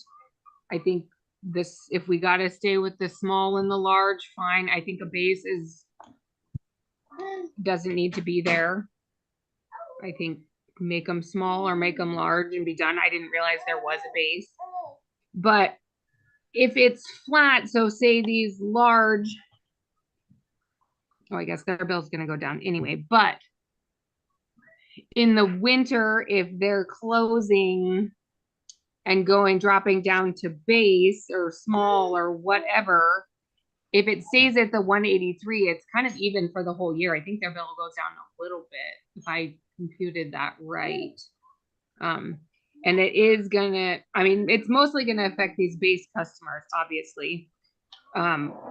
I think this, if we gotta stay with the small and the large, fine. I think a base doesn't need to be there. I think make them small or make them large and be done. I didn't realize there was a base. But if it's flat, so say these large, I guess their bill's gonna go down anyway, but in the winter, if they're closing and dropping down to base or small or whatever, if it stays at the 183, it's kind of even for the whole year. I think their bill goes down a little bit if I computed that right. And it is gonna, I mean, it's mostly gonna affect these base customers, obviously.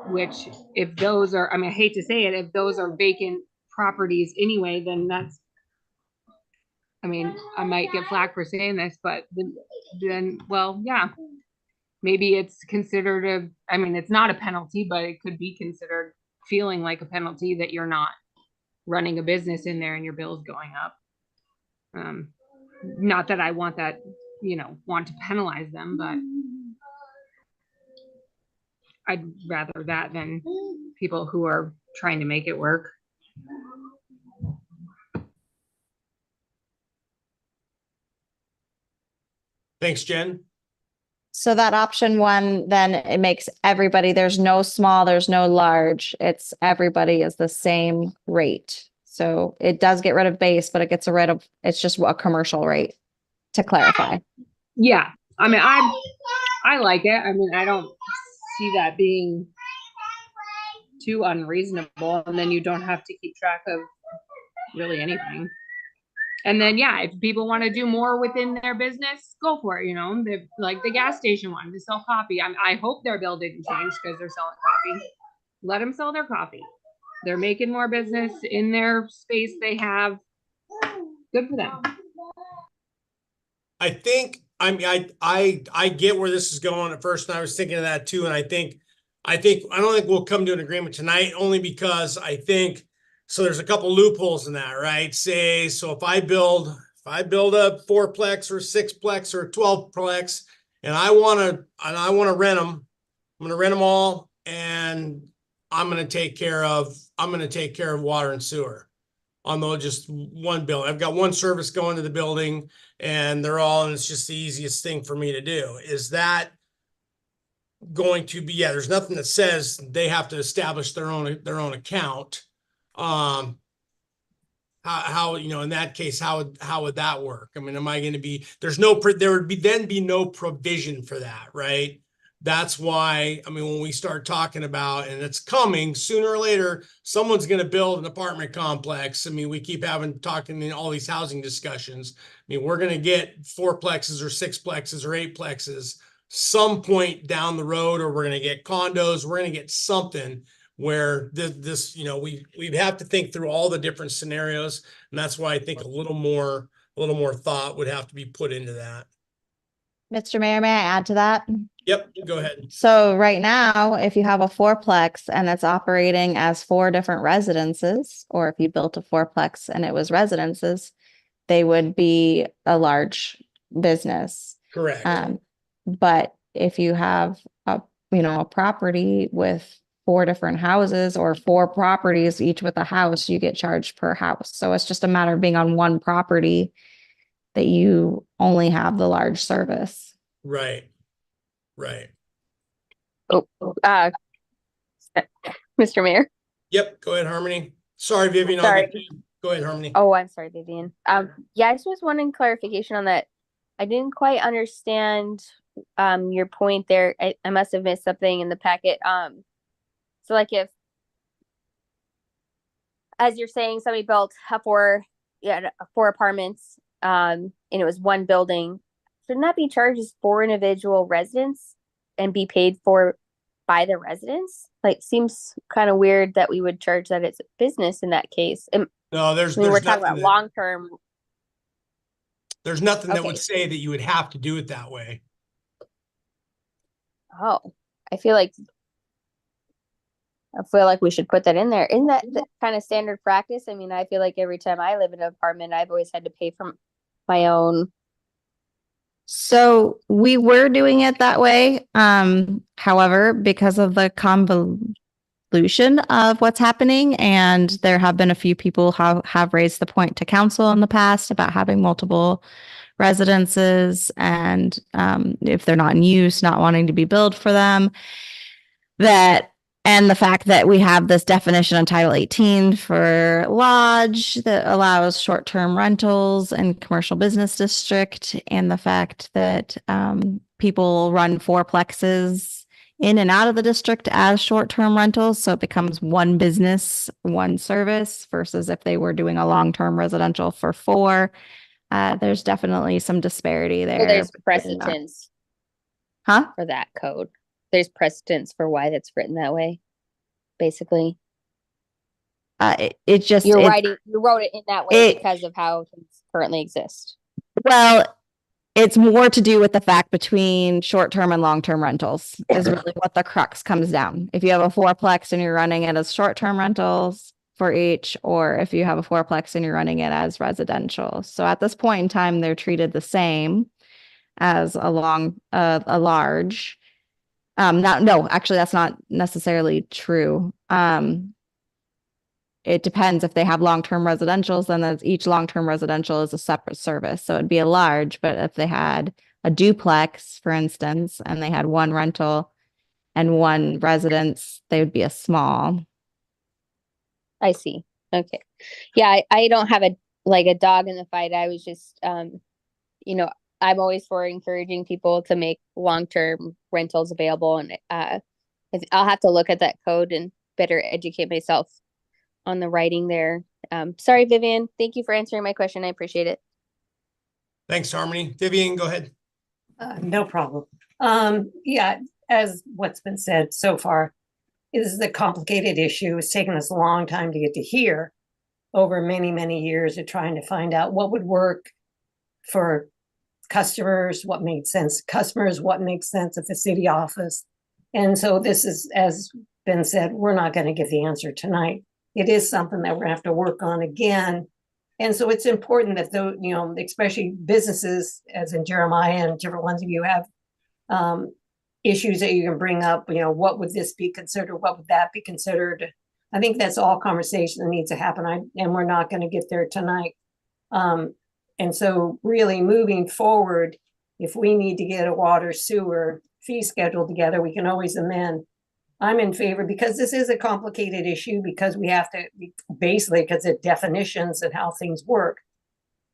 Which if those are, I mean, I hate to say it, if those are vacant properties anyway, then that's, I mean, I might get flack for saying this, but then, well, yeah, maybe it's considered I mean, it's not a penalty, but it could be considered feeling like a penalty that you're not running a business in there and your bill's going up. Not that I want that, want to penalize them, but I'd rather that than people who are trying to make it work. Thanks, Jen. So that option 1, then it makes everybody, there's no small, there's no large. It's everybody is the same rate. So it does get rid of base, but it gets rid of, it's just a commercial rate, to clarify. Yeah. I mean, I like it. I mean, I don't see that being too unreasonable, and then you don't have to keep track of really anything. And then, yeah, if people want to do more within their business, go for it. Like the gas station wanted to sell coffee. I hope their bill didn't change because they're selling coffee. Let them sell their coffee. They're making more business in their space they have. Good for them. I think, I mean, I get where this is going at first, and I was thinking of that too. And I don't think we'll come to an agreement tonight, only because I think, so there's a couple loopholes in that, right? So if I build a 4-plex or 6-plex or 12-plex, and I want to rent them. I'm going to rent them all, and I'm going to take care of water and sewer on those, just one bill. I've got one service going to the building, and and it's just the easiest thing for me to do. Is that going to be, yeah, there's nothing that says they have to establish their own account. How in that case, how would that work? I mean, am I going to be, there would be no provision for that, right? That's why, I mean, when we start talking about, and it's coming sooner or later, someone's going to build an apartment complex. I mean, we keep talking in all these housing discussions. I mean, we're going to get 4plexes or 6plexes or 8plexes some point down the road, or we're going to get condos. We're going to get something where we have to think through all the different scenarios. And that's why I think a little more thought would have to be put into that. Mr. Mayor, may I add to that? Yep, go ahead. So right now, if you have a fourplex and it's operating as 4 different residences, or if you built a fourplex and it was residences, they would be a large business. Correct. But if you have a property with 4 different houses or 4 properties, each with a house, you get charged per house. So it's just a matter of being on one property that you only have the large service. Right. Oh, Mr. Mayor. Yep, go ahead, Harmony. Sorry, Vivian. Sorry. Go ahead, Harmony. Oh, I'm sorry, Vivian. Yeah, I just was wanting clarification on that. I didn't quite understand your point there. I must have missed something in the packet. So like if, as you're saying, somebody built 4 apartments, and it was one building, shouldn't that be charged as 4 individual residents and be paid for by the residents? Like, seems kind of weird that we would charge that as a business in that case. No, we're talking about long-term. There's nothing that would say that you would have to do it that way. Oh, I feel like we should put that in there. Isn't that the kind of standard practice? I mean, I feel like every time I live in an apartment, I've always had to pay for my own. So we were doing it that way. However, because of the convolution of what's happening, and there have been a few people who have raised the point to council in the past about having multiple residences, and if they're not in use, not wanting to be billed for them, and the fact that we have this definition in Title 18 for lodge that allows short-term rentals in commercial business district, and the fact that people run fourplexes in and out of the district as short-term rentals. So it becomes one business, one service, versus if they were doing a long-term residential for 4. There's definitely some disparity there. So there's precedence for that code. There's precedence for why that's written that way, basically. It just you wrote it in that way because of how things currently exist. Well, it's more to do with the fact between short-term and long-term rentals is really what the crux comes down. If you have a fourplex and you're running it as short-term rentals for each, or if you have a fourplex and you're running it as residential. So at this point in time, they're treated the same as a large. No, actually, that's not necessarily true. It depends. If they have long-term residentials, then each long-term residential is a separate service. So it'd be a large, but if they had a duplex, for instance, and they had one rental and one residence, they would be a small. I see. Okay. Yeah, I don't have a dog in the fight. I was just, I'm always for encouraging people to make long-term rentals available. And I'll have to look at that code and better educate myself on the writing there. Sorry, Vivian. Thank you for answering my question. I appreciate it. Thanks, Harmony. Vivian, go ahead. No problem. Yeah, as what's been said so far, this is a complicated issue. It's taken us a long time to get to here, over many, many years of trying to find out what would work for customers, what made sense to customers, what makes sense at the city office. And so this is, as Ben said, we're not going to give the answer tonight. It is something that we're going to have to work on again. And so it's important that especially businesses, as in Jeremiah and different ones of you have issues that you can bring up, what would this be considered? What would that be considered? I think that's all conversation that needs to happen. And we're not going to get there tonight. And so really moving forward, if we need to get a water sewer fee schedule together, we can always amend. I'm in favor because this is a complicated issue because we have to basically, because of definitions and how things work.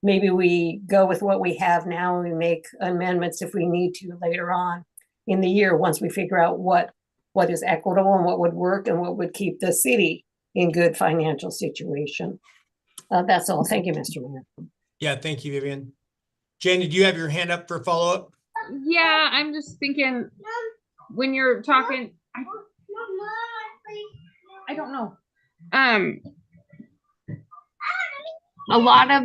Maybe we go with what we have now and we make amendments if we need to later on in the year, once we figure out what is equitable and what would work and what would keep the city in good financial situation. That's all. Thank you, Mr. Mayor. Yeah, thank you, Vivian. Jen, did you have your hand up for follow-up? Yeah, I'm just thinking when you're talking, I don't know. A lot of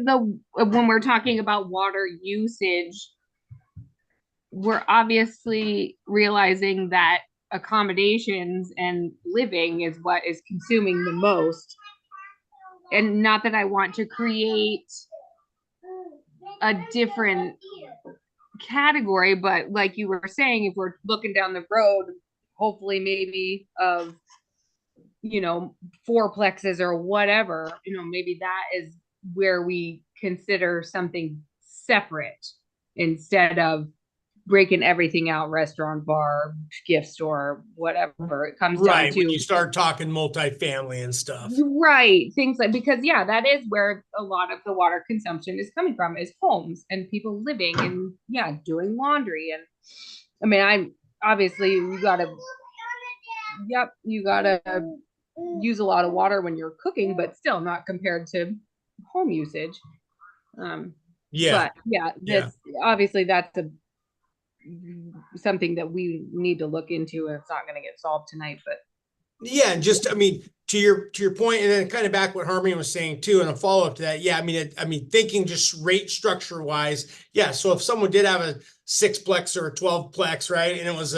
when we're talking about water usage, we're obviously realizing that accommodations and living is what is consuming the most. And not that I want to create a different category, but like you were saying, if we're looking down the road, hopefully maybe of, fourplexes or whatever, maybe that is where we consider something separate instead of breaking everything out, restaurant, bar, gift store, whatever it comes down Right, to. when you start talking multifamily and stuff. Right. Things like, because that is where a lot of the water consumption is coming from, is homes and people living and doing laundry. And I mean, obviously you gotta use a lot of water when you're cooking, but still not compared to home usage. Obviously that's something that we need to look into, and it's not going to get solved tonight, but yeah. And just, I mean, to your point, and then kind of back what Harmony was saying too, and a follow-up to that. Yeah. I mean, thinking just rate structure wise. Yeah. So if someone did have a 6-plex or a 12-plex, right. And it was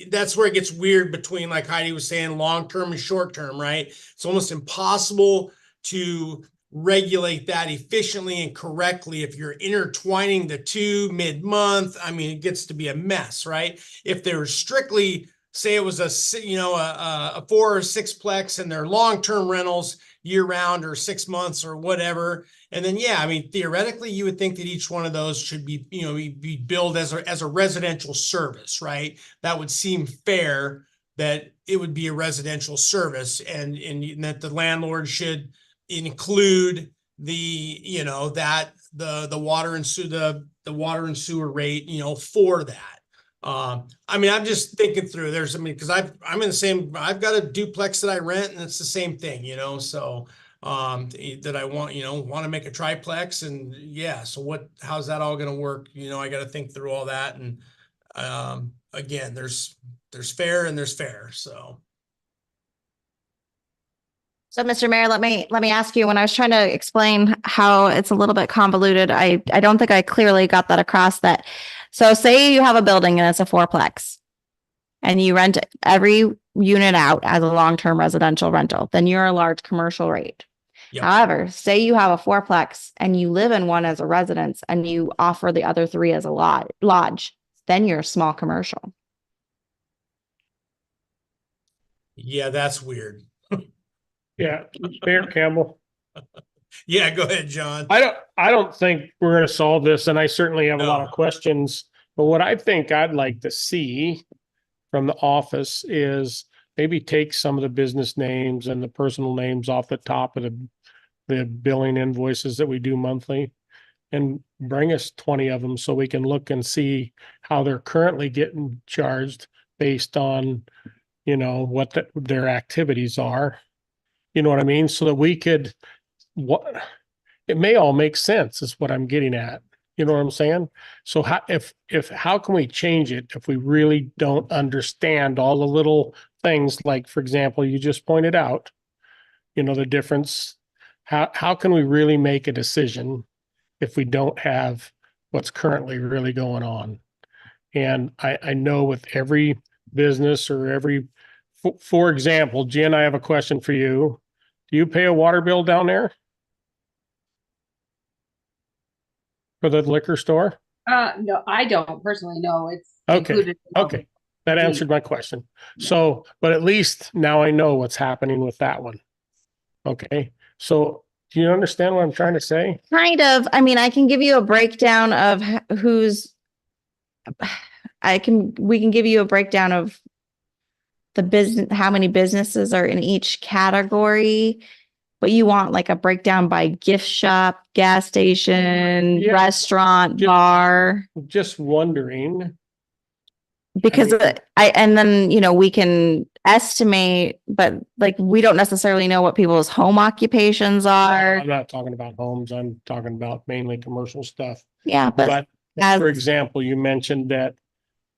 that's where it gets weird between, like Heidi was saying, long-term and short-term, right? It's almost impossible to regulate that efficiently and correctly if you're intertwining the two mid-month. I mean, it gets to be a mess, right? If they're strictly, say it was a 4 or 6-plex and they're long-term rentals year round or 6 months or whatever. And then, I mean, theoretically, you would think that each one of those should be, be billed as a residential service, right? That would seem fair, that it would be a residential service, and that the landlord should include the the water and sewer rate for that. I mean, I'm just thinking through. Because I'm in the same. I've got a duplex that I rent, and it's the same thing, so that I want to make a triplex, and so how's that all going to work? I got to think through all that, and again, there's fair and there's fair, so. So, Mr. Mayor, let me ask you, when I was trying to explain how it's a little bit convoluted, I don't think I clearly got that across. So say you have a building and it's a 4-plex and you rent every unit out as a long-term residential rental, then you're a large commercial rate. Yep. However, say you have a 4-plex and you live in one as a residence and you offer the other 3 as a lodge, then you're a small commercial. Yeah, that's weird. Yeah, Mayor Campbell. Yeah, go ahead, John. I don't think we're going to solve this, and I certainly have a lot of questions. But what I think I'd like to see from the office is maybe take some of the business names and the personal names off the top of the billing invoices that we do monthly, and bring us 20 of them so we can look and see how they're currently getting charged based on, what their activities are. You know what I mean? So that we could, it may all make sense is what I'm getting at. You know what I'm saying? So how can we change it if we really don't understand all the little things, like, for example, you just pointed out, the difference. How can we really make a decision if we don't have what's currently really going on? And I know with every business or for example, Jen, I have a question for you. Do you pay a water bill down there for the liquor store? No, I don't personally know. It's Okay, included. in okay. That the- answered my question. So, but at least now I know what's happening with that one. Okay, so do you understand what I'm trying to say? Kind of. I mean, I can give you a breakdown of who's, we can give you a breakdown of the business, how many businesses are in each category. But you want like a breakdown by gift shop, gas station, Yeah. restaurant, Yeah. bar. Just wondering. Because mean- and then, we can estimate, but like, we don't necessarily know what people's home occupations are. I'm not talking about homes. I'm talking about mainly commercial stuff. Yeah, But as, for example, you mentioned that,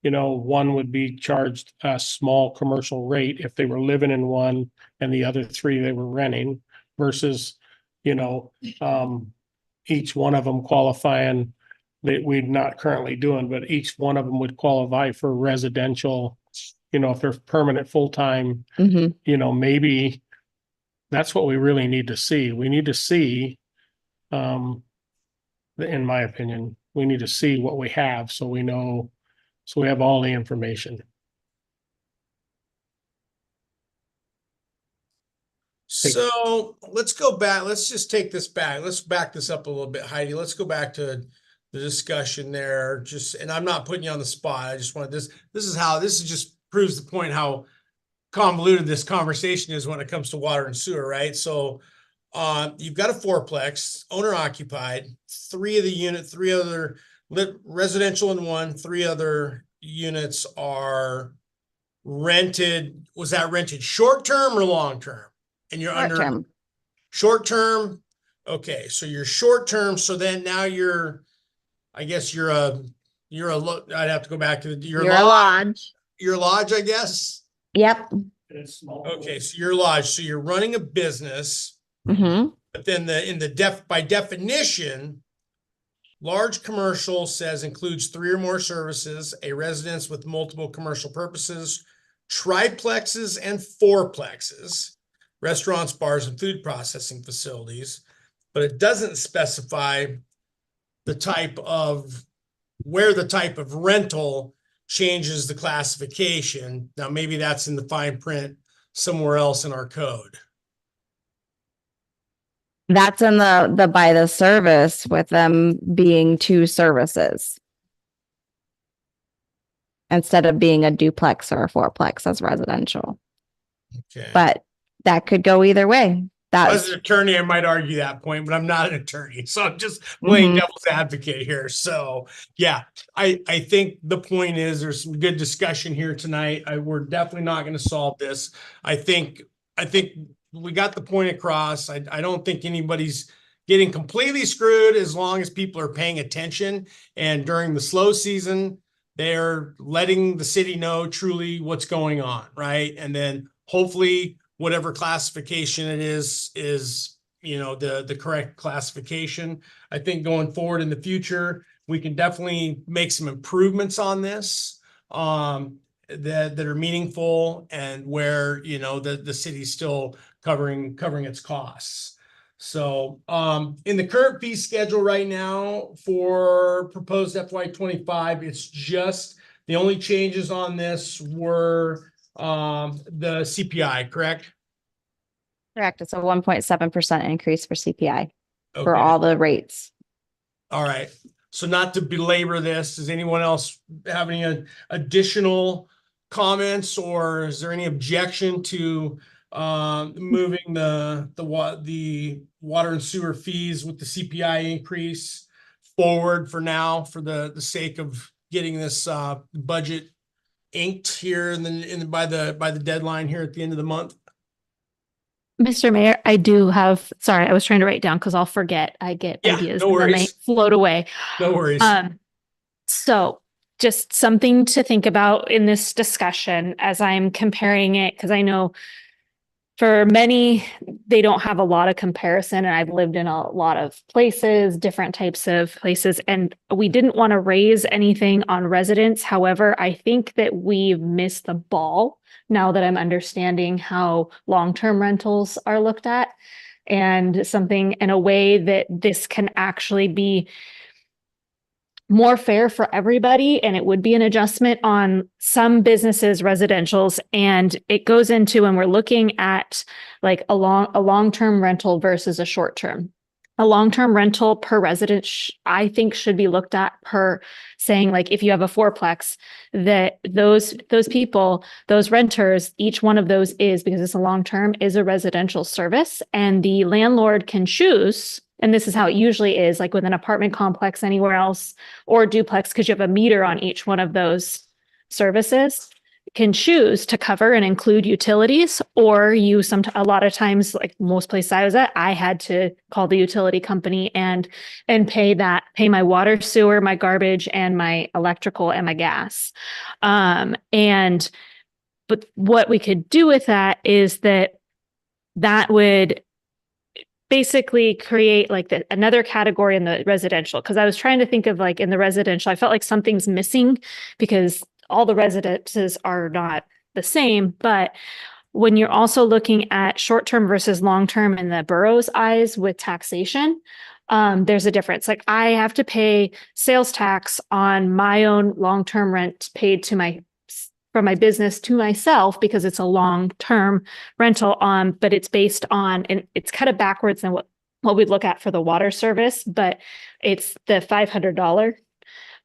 one would be charged a small commercial rate if they were living in one and the other three they were renting versus, each one of them qualifying that we're not currently doing, but each one of them would qualify for residential, if they're permanent full-time, Mhm. maybe that's what we really need to see. We need to see, in my opinion, we need to see what we have so we know, so we have all the information. So let's go back. Let's just take this back. Let's back this up a little bit, Heidi. Let's go back to the discussion there. And I'm not putting you on the spot. I just want this. This just proves the point how convoluted this conversation is when it comes to water and sewer, right? So you've got a fourplex, owner occupied, three other residential in one, three other units are rented. Was that rented short term or long term? And you're Short under term. short term. Okay, so you're short term. So then now I guess I'd have to go back to You're a lodge. your lodge, I guess. Yep. Okay, so your lodge. So you're running a business, Mm-hmm. but then by definition, large commercial says includes three or more services, a residence with multiple commercial purposes, triplexes and fourplexes, restaurants, bars, and food processing facilities, but it doesn't specify where the type of rental changes the classification. Now, maybe that's in the fine print somewhere else in our code. That's in the by the service with them being two services instead of being a duplex or a fourplex as residential. Okay. But that could go either way. As an attorney, I might argue that point, but I'm not an attorney. So I'm just playing devil's advocate here. So yeah, I think the point is there's some good discussion here tonight. We're definitely not going to solve this. I think we got the point across. I don't think anybody's getting completely screwed as long as people are paying attention. And during the slow season, they're letting the city know truly what's going on, right? And then hopefully whatever classification it is the correct classification. I think going forward in the future, we can definitely make some improvements on this that are meaningful and where the city's still covering its costs. So in the current fee schedule right now for proposed FY25, it's just the only changes on this were the CPI, correct? Correct. It's a 1.7% increase for CPI for Okay. all the rates. All right. So not to belabor this, does anyone else have any additional comments, or is there any objection to moving the water and sewer fees with the CPI increase forward for now for the sake of getting this budget inked here by the deadline here at the end of the month? Mr. Mayor, I do have, sorry, I was trying to write down because I'll forget. I get Yeah, ideas no and then they worries. float away. No worries. So just something to think about in this discussion as I'm comparing it, because I know for many, they don't have a lot of comparison, and I've lived in a lot of places, different types of places, and we didn't want to raise anything on residents. However, I think that we've missed the ball now that I'm understanding how long-term rentals are looked at, and something in a way that this can actually be more fair for everybody, and it would be an adjustment on some businesses, residentials, and it goes into when we're looking at like a long-term rental versus a short-term. A long-term rental per resident, I think, should be looked at per saying, like, if you have a fourplex, that those people, those renters, each one of those is, because it's a long-term, is a residential service, and the landlord can choose. And this is how it usually is, like with an apartment complex anywhere else, or duplex, because you have a meter on each one of those services, can choose to cover and include utilities, or a lot of times, like most places I was at, I had to call the utility company and pay my water, sewer, my garbage, and my electrical and my gas. But what we could do with that is that would basically create like another category in the residential. Because I was trying to think of, like, in the residential, I felt like something's missing because all the residences are not the same. But when you're also looking at short-term versus long-term in the borough's eyes with taxation, there's a difference. Like, I have to pay sales tax on my own long-term rent paid from my business to myself because it's a long-term rental but it's based on, and it's kind of backwards than what we'd look at for the water service, but it's the $500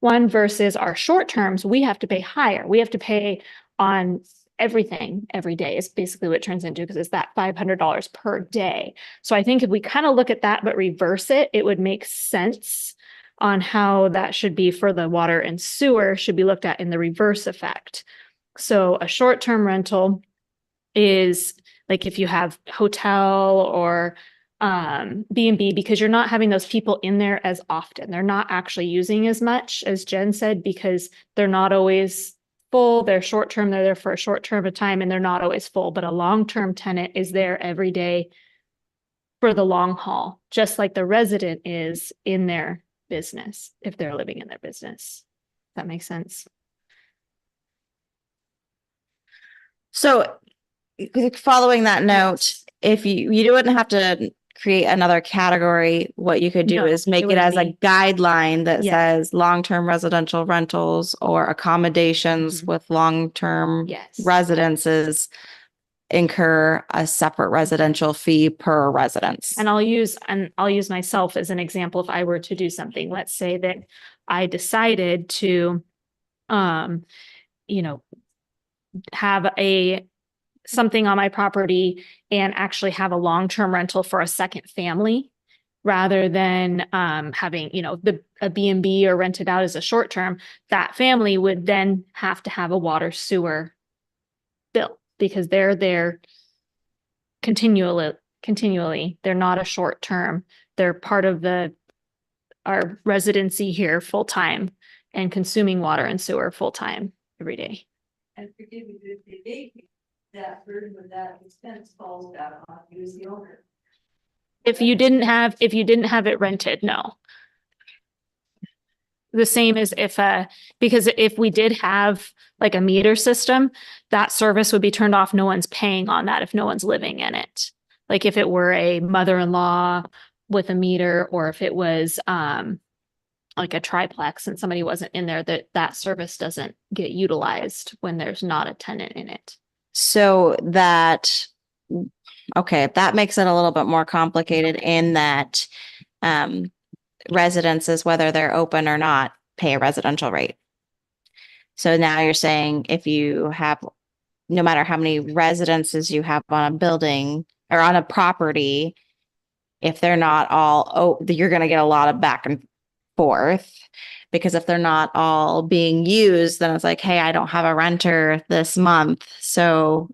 one versus our short terms. We have to pay higher. We have to pay on everything every day is basically what it turns into, because it's that $500 per day. So I think if we kind of look at that, but reverse it, it would make sense on how that should be for the water and sewer should be looked at in the reverse effect. So a short-term rental is like if you have hotel or B&B, because you're not having those people in there as often. They're not actually using as much, as Jen said, because they're not always full. They're short-term. They're there for a short term of time and they're not always full. But a long-term tenant is there every day for the long haul, just like the resident is in their business if they're living in their business. That makes sense. So following that note, if you wouldn't have to create another category, what you could do No, is make it it as wouldn't a guideline that Yeah. says long-term residential rentals or accommodations Mhm. with long-term Yes. residences incur a separate residential fee per residence. And I'll use myself as an example. If I were to do something, let's say that I decided to, have something on my property and actually have a long-term rental for a second family rather than having, a B&B or rented out as a short term. That family would then have to have a water sewer bill because they're there continually. They're not a short term. They're part of our residency here full time and consuming water and sewer full time every day. And forgive me, but if they vacate, that burden of that expense falls back on you as the owner. If you didn't have it rented, no. The same as because if we did have like a meter system, that service would be turned off. No one's paying on that if no one's living in it. Like if it were a mother-in-law with a meter, or if it was like a triplex and somebody wasn't in there, that service doesn't get utilized when there's not a tenant in it. So that makes it a little bit more complicated in that residences, whether they're open or not, pay a residential rate. So now you're saying if you have, no matter how many residences you have on a building or on a property, if they're not all, you're going to get a lot of back and forth, because if they're not all being used, then it's like, hey, I don't have a renter this month, so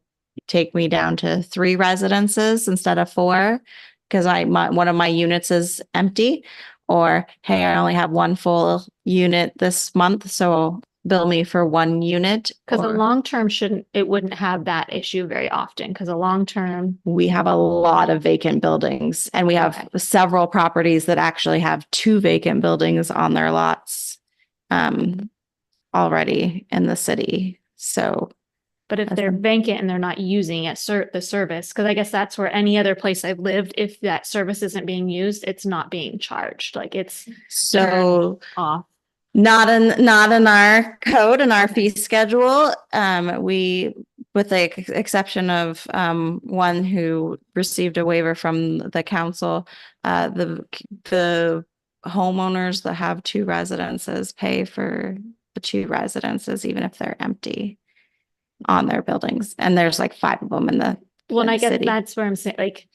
take me down to 3 residences instead of 4 because one of my units is empty, or hey, I only have 1 full unit this month, so bill me for 1 unit. Because a long term wouldn't have that issue very often, because a long term, we have a lot of vacant buildings, and we have several properties that actually have 2 vacant buildings on their lots already in the city. So, but if they're vacant and they're not using it, the service, because I guess that's where any other place I've lived, if that service isn't being used, it's not being charged. Like it's so off. Not in our code and our fee schedule. We, with the exception of one who received a waiver from the council, the homeowners that have two residences pay for the two residences, even if they're empty on their buildings. And there's like 5 of them in the Well, and I guess city. that's where I'm saying, like,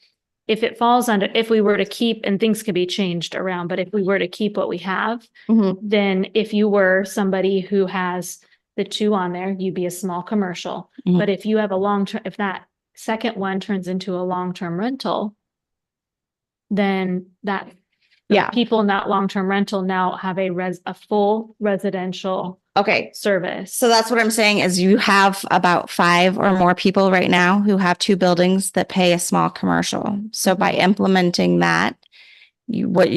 if it falls under, if we were to keep, and things could be changed around, but if we were to keep what we have, Mhm. then if you were somebody who has the two on there, you'd be a small commercial. Mhm. But if you have a long-term, if that second one turns into a long-term rental, then the Yeah. people in that long-term rental now have a full residential Okay. service. So that's what I'm saying is you have about 5 or more people right now who have 2 buildings that pay a small commercial. So by implementing that, which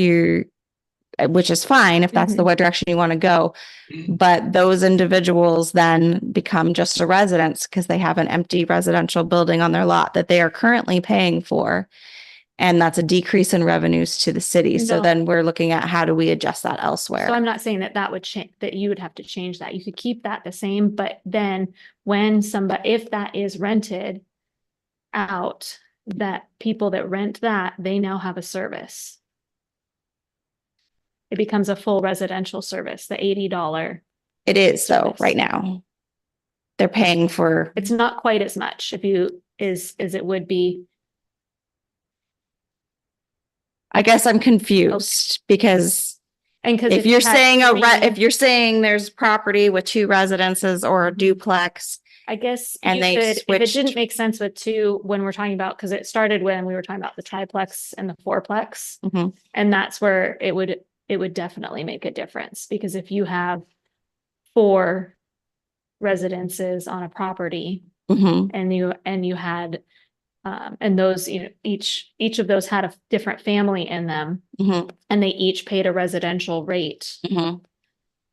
is fine if that's the direction you want to go. But those individuals then become just a residence because they have an empty residential building on their lot that they are currently paying for. And that's a decrease in revenues to the city. So No. then we're looking at how do we adjust that elsewhere? So I'm not saying that would change, that you would have to change that. You could keep that the same, but then when if that is rented out, that people that rent that, they now have a service. It becomes a full residential service, the $80. It is though, Service. right now. They're paying for, It's not quite as much as it would be. I guess I'm confused because And because if you're saying if you're saying there's property with 2 residences or a duplex, I guess and you they could, if it switched- didn't make sense with 2, when we're talking about, because it started when we were talking about the triplex and the fourplex. Mhm. And that's where it would definitely make a difference, because if you have 4 residences on a property Mhm. and you had, and those, each of those had a different family in them, Mhm. and they each paid a residential rate. Mhm.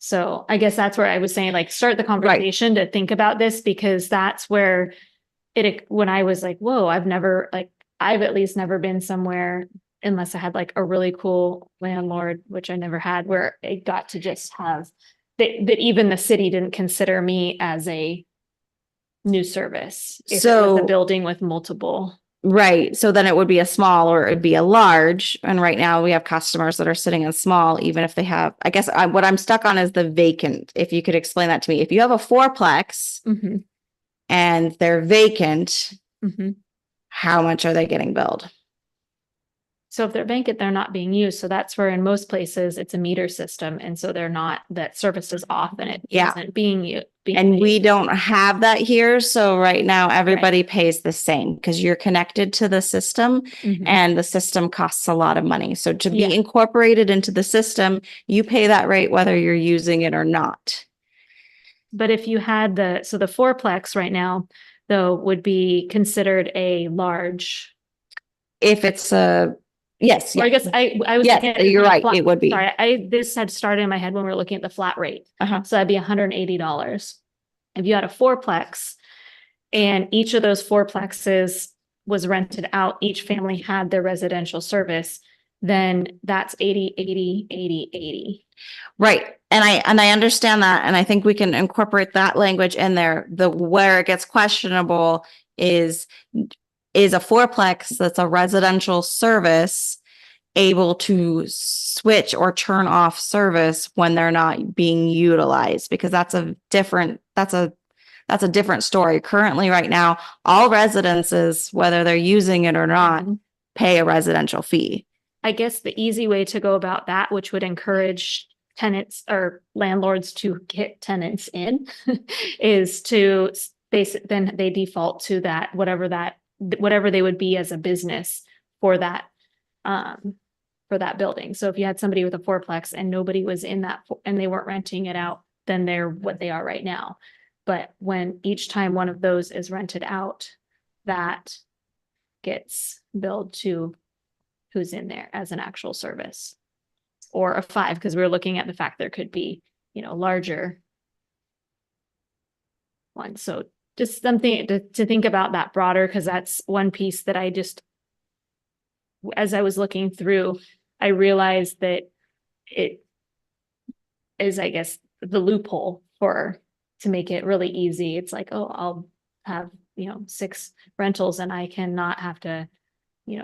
So I guess that's where I was saying, like, start the conversation to think about this, because that's where when I was like, whoa, I've at least never been somewhere, unless I had like a really cool landlord, which I never had, where it got to just have that even the city didn't consider me as a new service. If it was So- a building with multiple. Right. So then it would be a small or it'd be a large. And right now we have customers that are sitting in small, even if they have, I guess what I'm stuck on is the vacant. If you could explain that to me. If you have a fourplex Mhm, and they're vacant, mhm. how much are they getting billed? So if they're vacant, they're not being used. So that's where in most places it's a meter system. And so that service is off and it Yeah. isn't being used. And we don't have that here. So right now everybody pays the same because you're connected to the system and the system costs a lot of money. So to be Yeah. incorporated into the system, you pay that rate whether you're using it or not. But if you had the fourplex right now, though, would be considered a large. If it's yes, Or I yeah. guess I was. Yes, looking at you're the right, flat- it would be. Sorry, this had started in my head when we were looking at the flat rate. Uh-huh. So that'd be $180. If you had a fourplex and each of those fourplexes was rented out, each family had their residential service, then that's 80, 80, 80, 80. Right. And I understand that. And I think we can incorporate that language in there. Where it gets questionable is a fourplex that's a residential service able to switch or turn off service when they're not being utilized, because that's a different story. Currently, right now, all residences, whether they're using it or not, pay a residential fee. I guess the easy way to go about that, which would encourage tenants or landlords to get tenants in, is to then they default to that, whatever they would be as a business for that building. So if you had somebody with a fourplex and nobody was in that and they weren't renting it out, then they're what they are right now. But when each time one of those is rented out, that gets billed to who's in there as an actual service. Or a 5, because we were looking at the fact there could be, larger ones. So just something to think about that broader, because that's one piece that as I was looking through, I realized that is, I guess, the loophole to make it really easy. It's like, oh, I'll have, 6 rentals and I cannot have to,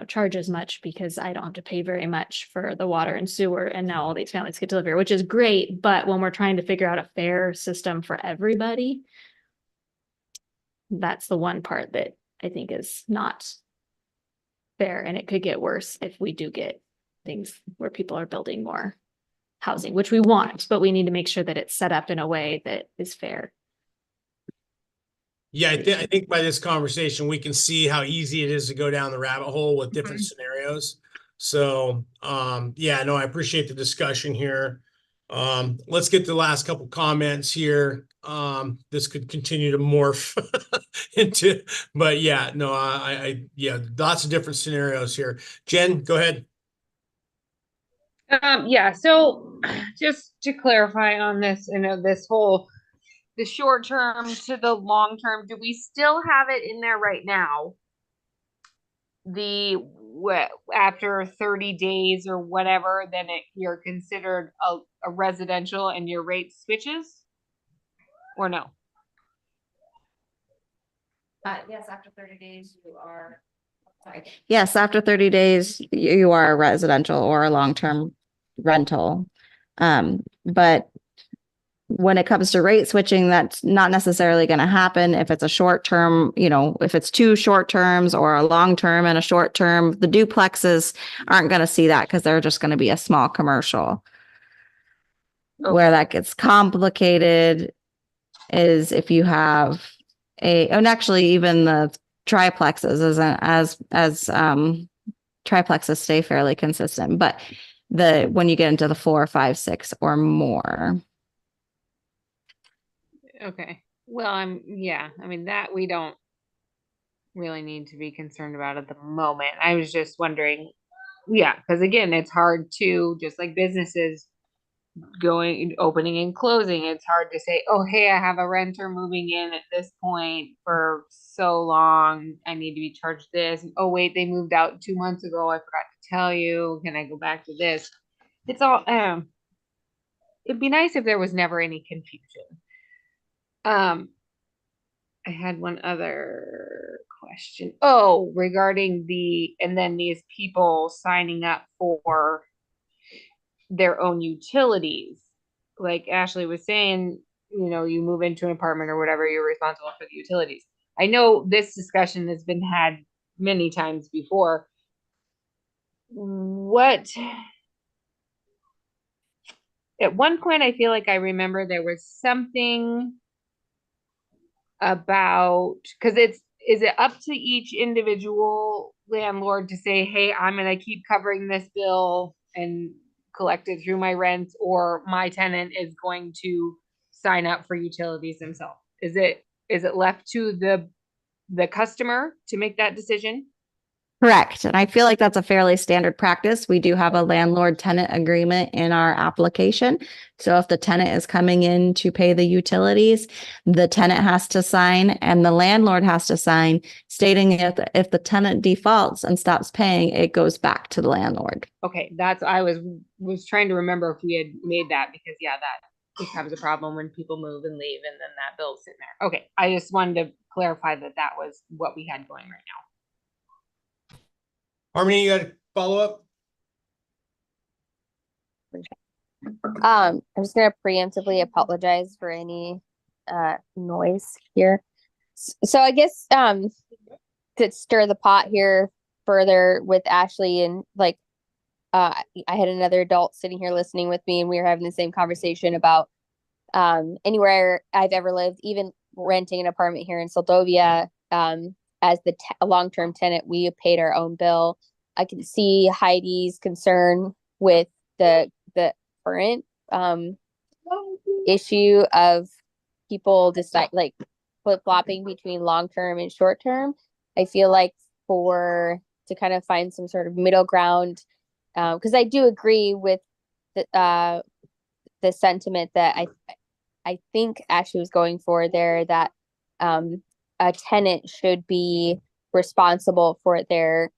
charge as much because I don't have to pay very much for the water and sewer. And now all these families get to live here, which is great. But when we're trying to figure out a fair system for everybody, that's the one part that I think is not fair. And it could get worse if we do get things where people are building more housing, which we want, but we need to make sure that it's set up in a way that is fair. Yeah, I think by this conversation, we can see how easy it is to go down the rabbit hole with different scenarios. So, yeah, no, I appreciate the discussion here. Let's get the last couple comments here. This could continue to morph into, but yeah, no, yeah, lots of different scenarios here. Jen, go ahead. Yeah, so just to clarify on this, this whole, the short term to the long term, do we still have it in there right now? After 30 days or whatever, then you're considered a residential and your rate switches? Or no? Yes, after 30 days, you are. Sorry. Yes, after 30 days, you are a residential or a long-term rental. But when it comes to rate switching, that's not necessarily going to happen if it's a short term, if it's 2 short terms or a long term and a short term, the duplexes aren't going to see that because they're just going to be a small commercial. Okay. Where that gets complicated is if you have and actually even the triplexes isn't as triplexes stay fairly consistent, but when you get into the 4, 5, 6 or more. Okay. Well, I mean, that we don't really need to be concerned about at the moment. I was just wondering, because again, it's hard to, just like businesses opening and closing, it's hard to say, oh, hey, I have a renter moving in at this point for so long, I need to be charged this. And, oh, wait, they moved out 2 months ago, I forgot to tell you, can I go back to this? It's all, it'd be nice if there was never any confusion. I had one other question. Oh, regarding these people signing up for their own utilities. Like Ashley was saying, you move into an apartment or whatever, you're responsible for the utilities. I know this discussion has been had many times before. At one point, I feel like I remember there was something about, because is it up to each individual landlord to say, hey, I'm going to keep covering this bill and collect it through my rent, or my tenant is going to sign up for utilities themselves? Is it left to the customer to make that decision? Correct. And I feel like that's a fairly standard practice. We do have a landlord tenant agreement in our application. So if the tenant is coming in to pay the utilities, the tenant has to sign and the landlord has to sign, stating if the tenant defaults and stops paying, it goes back to the landlord. Okay, I was trying to remember if we had made that, because that becomes a problem when people move and leave and then that bill's sitting there. Okay, I just wanted to clarify that was what we had going right now. Harmony, you got a follow up? I'm just gonna preemptively apologize for any noise here. So I guess to stir the pot here further with Ashley, and I had another adult sitting here listening with me, and we were having the same conversation about anywhere I've ever lived, even renting an apartment here in Seldovia, as a long-term tenant, we paid our own bill. I can see Heidi's concern with the current issue of people decide flip-flopping between long-term and short-term. I feel like to kind of find some sort of middle ground, because I do agree with the sentiment that I think Ashley was going for there, that a tenant should be responsible for their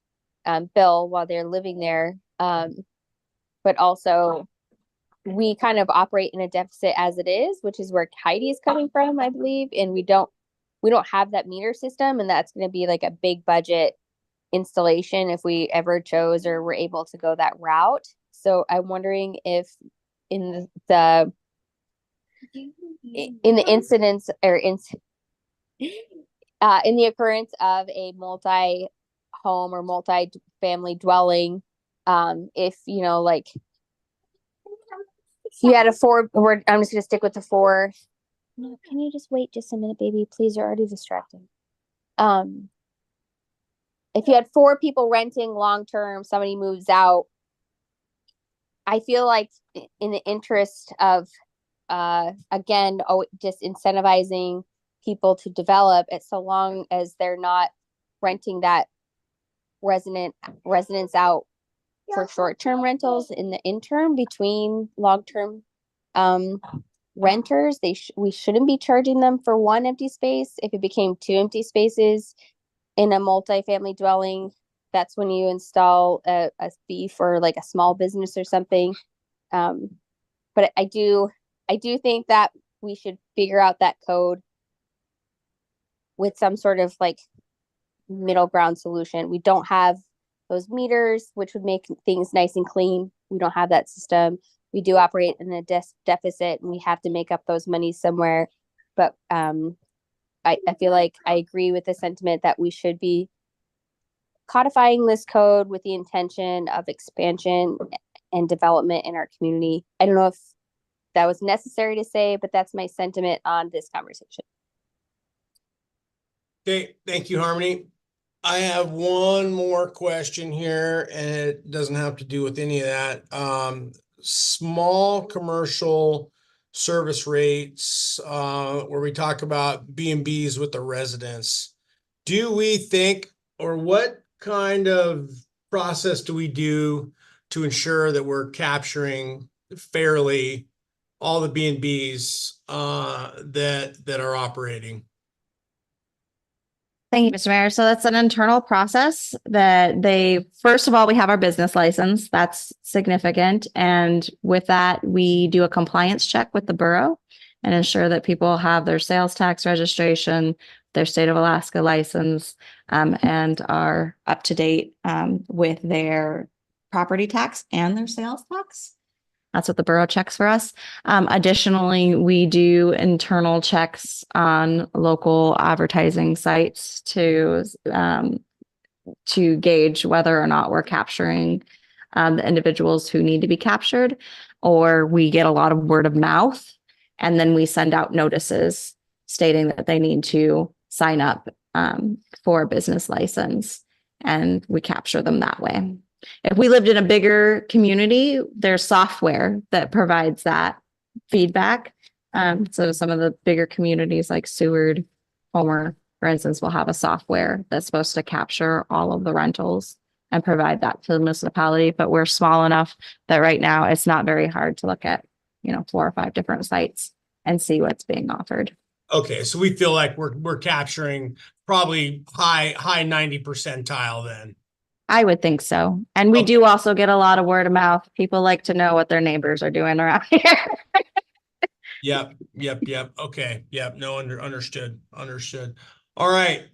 bill while they're living there, but also we kind of operate in a deficit as it is, which is where Heidi is coming from, I believe. And we don't have that meter system, and that's going to be like a big budget installation if we ever chose or were able to go that route. So I'm wondering if in the incidents or in the occurrence of a multi-home or multi-family dwelling, if like you had I'm just going to stick with the 4. No, can you just wait just a minute, baby? Please, you're already distracting. If you had 4 people renting long-term, somebody moves out, I feel like in the interest of, again, just incentivizing people to develop it, so long as they're not renting that residents out for short-term rentals in the interim between long-term renters, we shouldn't be charging them for 1 empty space. If it became 2 empty spaces in a multi-family dwelling, that's when you install a fee for like a small business or something. But I do think that we should figure out that code with some sort of like middle ground solution. We don't have those meters, which would make things nice and clean. We don't have that system. We do operate in a deficit, and we have to make up those monies somewhere. But I feel like I agree with the sentiment that we should be codifying this code with the intention of expansion and development in our community. I don't know if that was necessary to say, but that's my sentiment on this conversation. Okay, thank you, Harmony. I have one more question here, and it doesn't have to do with any of that. Small commercial service rates, where we talk about B&Bs with the residents. Do we think, or what kind of process do we do to ensure that we're capturing fairly all the B&Bs that are operating? Thank you, Mr. Mayor. So that's an internal process that first of all, we have our business license. That's significant. And with that, we do a compliance check with the borough and ensure that people have their sales tax registration, their state of Alaska license, and are up to date with their property tax and their sales tax. That's what the borough checks for us. Additionally, we do internal checks on local advertising sites to gauge whether or not we're capturing the individuals who need to be captured, or we get a lot of word of mouth, and then we send out notices stating that they need to sign up for a business license, and we capture them that way. If we lived in a bigger community, there's software that provides that feedback. So some of the bigger communities like Seward, Homer, for instance, will have a software that's supposed to capture all of the rentals and provide that to the municipality. But we're small enough that right now it's not very hard to look at, 4 or 5 different sites and see what's being offered. Okay, so we feel like we're capturing probably high 90 percentile then. I would think so. And we do also get a lot of word of mouth. People like to know what their neighbors are doing around here. Yep. Okay. Yep. No, understood. All right.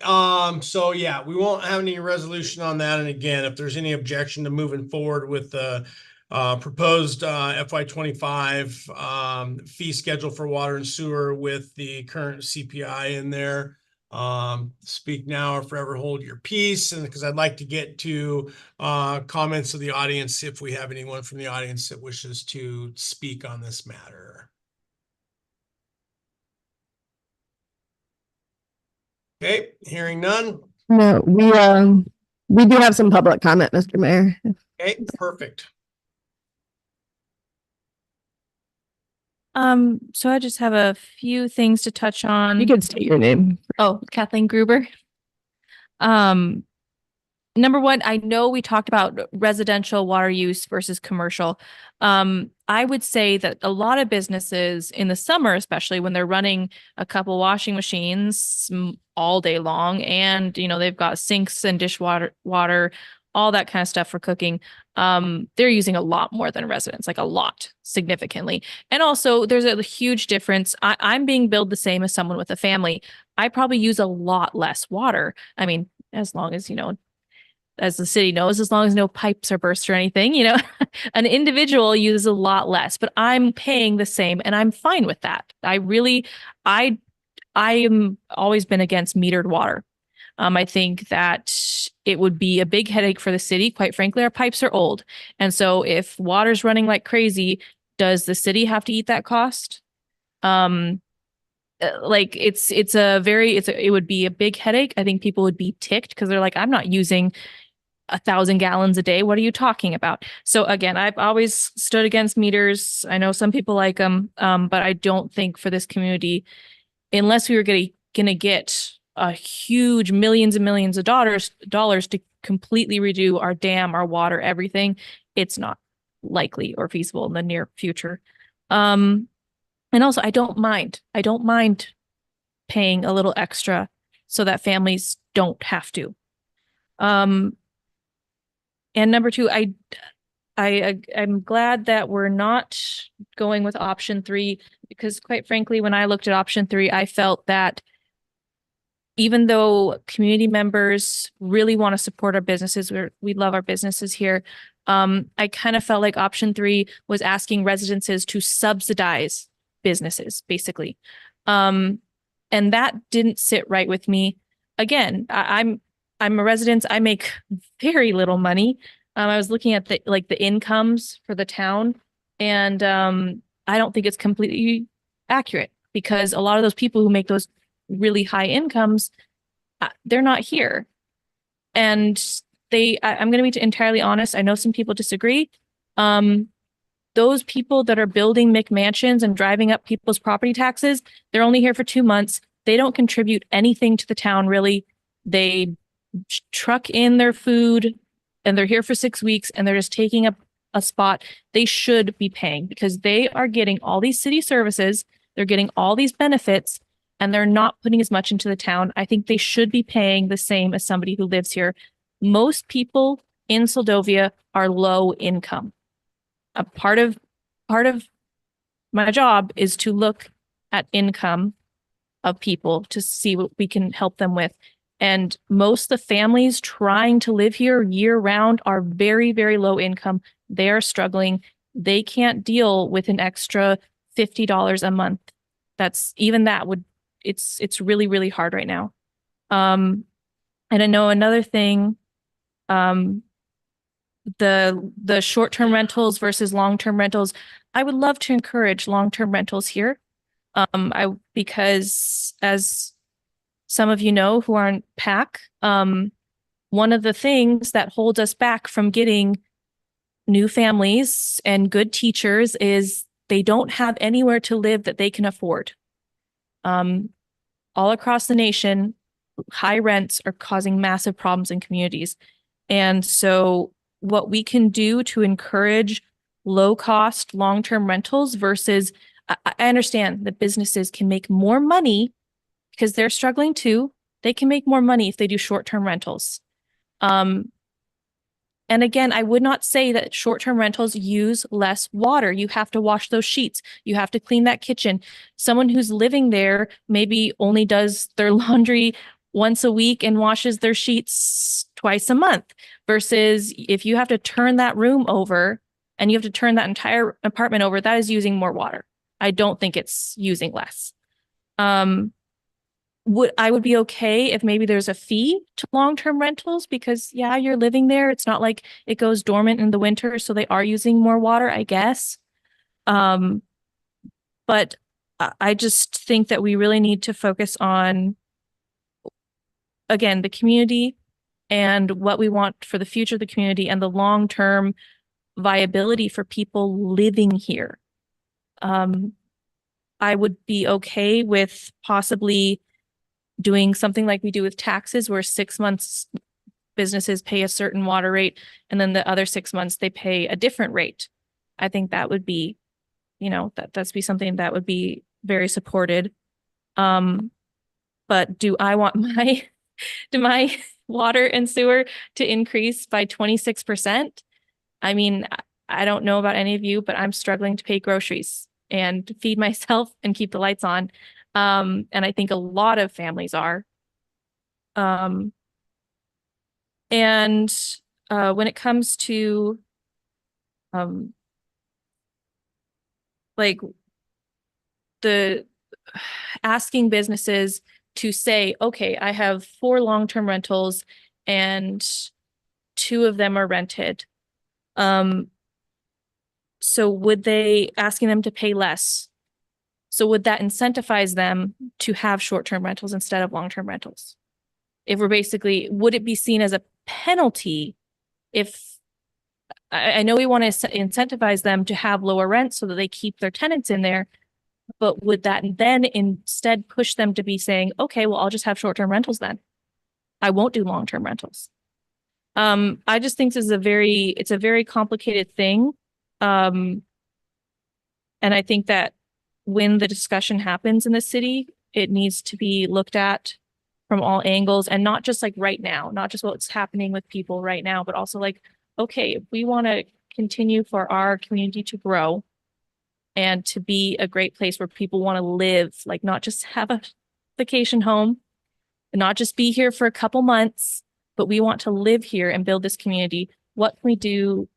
So yeah, we won't have any resolution on that. And again, if there's any objection to moving forward with the proposed FY25 fee schedule for water and sewer with the current CPI in there, speak now or forever hold your peace. And because I'd like to get to comments of the audience if we have anyone from the audience that wishes to speak on this matter. Okay, hearing none. No, we do have some public comment, Mr. Mayor. Okay, perfect. So I just have a few things to touch on. You can state your name. Oh, Kathleen Gruber. Number one, I know we talked about residential water use versus commercial. I would say that a lot of businesses in the summer, especially when they're running a couple washing machines all day long, and they've got sinks and dishwater all that kind of stuff for cooking. They're using a lot more than residents, like a lot, significantly. And also there's a huge difference. I'm being billed the same as someone with a family. I probably use a lot less water. I mean, as long as, as the city knows, as long as no pipes are burst or anything, an individual uses a lot less, but I'm paying the same and I'm fine with that. I am always been against metered water. I think that it would be a big headache for the city. Quite frankly, our pipes are old. And so if water's running like crazy, does the city have to eat that cost? Like it would be a big headache. I think people would be ticked because they're like, I'm not using 1,000 gallons a day. What are you talking about? So again, I've always stood against meters. I know some people like them, but I don't think for this community, unless we were going to get a huge millions and millions of dollars to completely redo our dam, our water, everything, it's not likely or feasible in the near future. And also, I don't mind paying a little extra so that families don't have to. And number two, I'm glad that we're not going with option 3, because quite frankly, when I looked at option 3, I felt that even though community members really want to support our businesses, we love our businesses here, I kind of felt like option 3 was asking residences to subsidize businesses, basically. And that didn't sit right with me. Again, I'm a resident. I make very little money. I was looking at the incomes for the town, and I don't think it's completely accurate, because a lot of those people who make those really high incomes, they're not here. And I'm going to be entirely honest. I know some people disagree. Those people that are building McMansions and driving up people's property taxes, they're only here for 2 months. They don't contribute anything to the town, really. They truck in their food and they're here for 6 weeks and they're just taking up a spot. They should be paying because they are getting all these city services. They're getting all these benefits and they're not putting as much into the town. I think they should be paying the same as somebody who lives here. Most people in Seldovia are low income. A part of my job is to look at income of people to see what we can help them with. And most of the families trying to live here year round are very, very low income. They are struggling. They can't deal with an extra $50 a month. It's really, really hard right now. And I know another thing, the short-term rentals versus long-term rentals. I would love to encourage long-term rentals here. Because as some of you know who aren't PAC, one of the things that holds us back from getting new families and good teachers is they don't have anywhere to live that they can afford. All across the nation, high rents are causing massive problems in communities. And so what we can do to encourage low-cost long-term rentals versus, I understand that businesses can make more money because they're struggling too. They can make more money if they do short-term rentals. And again, I would not say that short-term rentals use less water. You have to wash those sheets. You have to clean that kitchen. Someone who's living there maybe only does their laundry once a week and washes their sheets twice a month, versus if you have to turn that room over and you have to turn that entire apartment over, that is using more water. I don't think it's using less. I would be okay if maybe there's a fee to long-term rentals because yeah, you're living there. It's not like it goes dormant in the winter, so they are using more water, I guess. But I just think that we really need to focus on, again, the community and what we want for the future of the community and the long-term viability for people living here. I would be okay with possibly doing something like we do with taxes, where 6 months businesses pay a certain water rate and then the other 6 months they pay a different rate. I think that would be, that's be something that would be very supported. But do I want my water and sewer to increase by 26%. I mean, I don't know about any of you, but I'm struggling to pay groceries and feed myself and keep the lights on. And I think a lot of families are. And when it comes to like the asking businesses to say, okay, I have 4 long-term rentals and 2 of them are rented. So would they asking them to pay less? So would that incentivize them to have short-term rentals instead of long-term rentals? If we're basically, would it be seen as a penalty if I know we want to incentivize them to have lower rent so that they keep their tenants in there, but would that then instead push them to be saying, okay, well, I'll just have short-term rentals then. I won't do long-term rentals. I just think this is it's a very complicated thing. And I think that when the discussion happens in the city, it needs to be looked at from all angles and not just like right now, not just what's happening with people right now, but also like, okay, if we want to continue for our community to grow and to be a great place where people want to live, like not just have a vacation home and not just be here for a couple months, but we want to live here and build this community. What can we do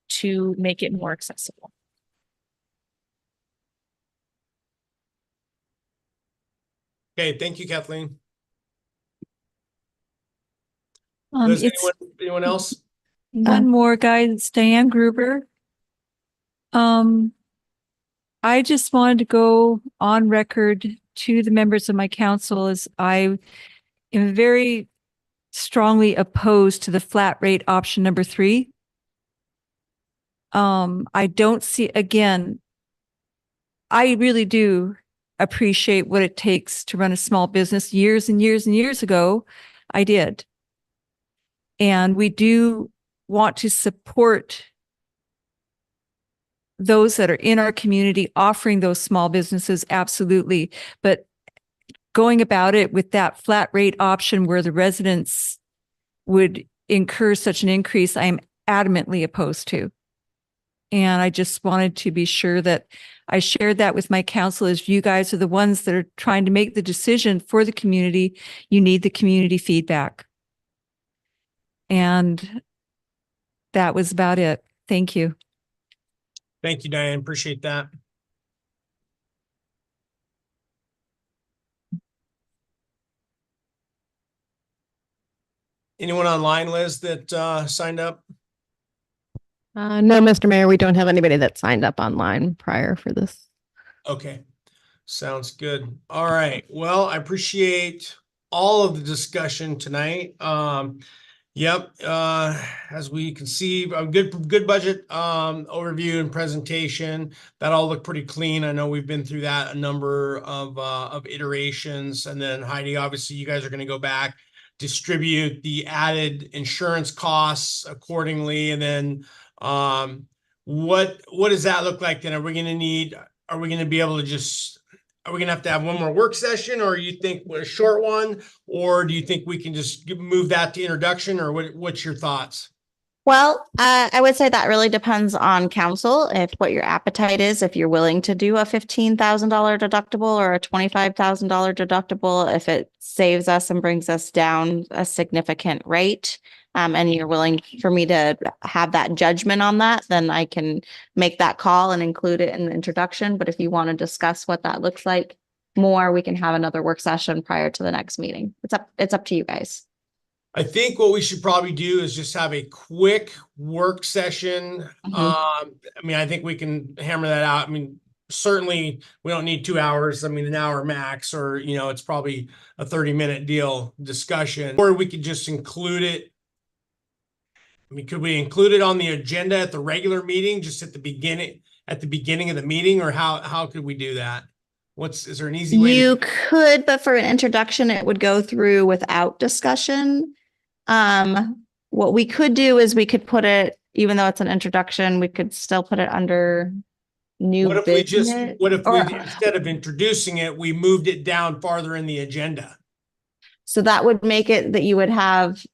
to make it more accessible? Okay, thank you, Kathleen. Does anyone else? One more guy, it's Diane Gruber. I just wanted to go on record to the members of my council as I am very strongly opposed to the flat rate option number 3. I don't see, again, I really do appreciate what it takes to run a small business. Years and years and years ago, I did. And we do want to support those that are in our community offering those small businesses, absolutely. But going about it with that flat rate option where the residents would incur such an increase, I am adamantly opposed to. And I just wanted to be sure that I shared that with my council. As you guys are the ones that are trying to make the decision for the community, you need the community feedback. And that was about it. Thank you. Thank you, Diane. Appreciate that. Anyone online, Liz, that signed up? No, Mr. Mayor, we don't have anybody that signed up online prior for this. Okay, sounds good. All right. Well, I appreciate all of the discussion tonight. Yep. As we can see, a good budget overview and presentation. That all looked pretty clean. I know we've been through that a number of iterations. And then Heidi, obviously, you guys are going to go back, distribute the added insurance costs accordingly, and then what does that look like? Then are we going to be able to just? Are we going to have one more work session, or you think a short one, or do you think we can just move that to introduction, or what's your thoughts? Well, I would say that really depends on council, if what your appetite is, if you're willing to do a $15,000 deductible or a $25,000 deductible, if it saves us and brings us down a significant rate, and you're willing for me to have that judgment on that, then I can make that call and include it in the introduction. But if you want to discuss what that looks like more, we can have another work session prior to the next meeting. It's up to you guys. I think what we should probably do is just have a quick work session. I mean, I think we can hammer that out. I mean, certainly we don't need 2 hours. I mean, an hour max, or, it's probably a 30-minute deal discussion, or we could just include it. I mean, could we include it on the agenda at the regular meeting, just at the beginning of the meeting, or how could we do that? Is there an easy way? You could, but for an introduction, it would go through without discussion. What we could do is we could put it, even though it's an introduction, we could still put it under new business. What if we instead of introducing it, we moved it down farther in the agenda? So that would make it that you would have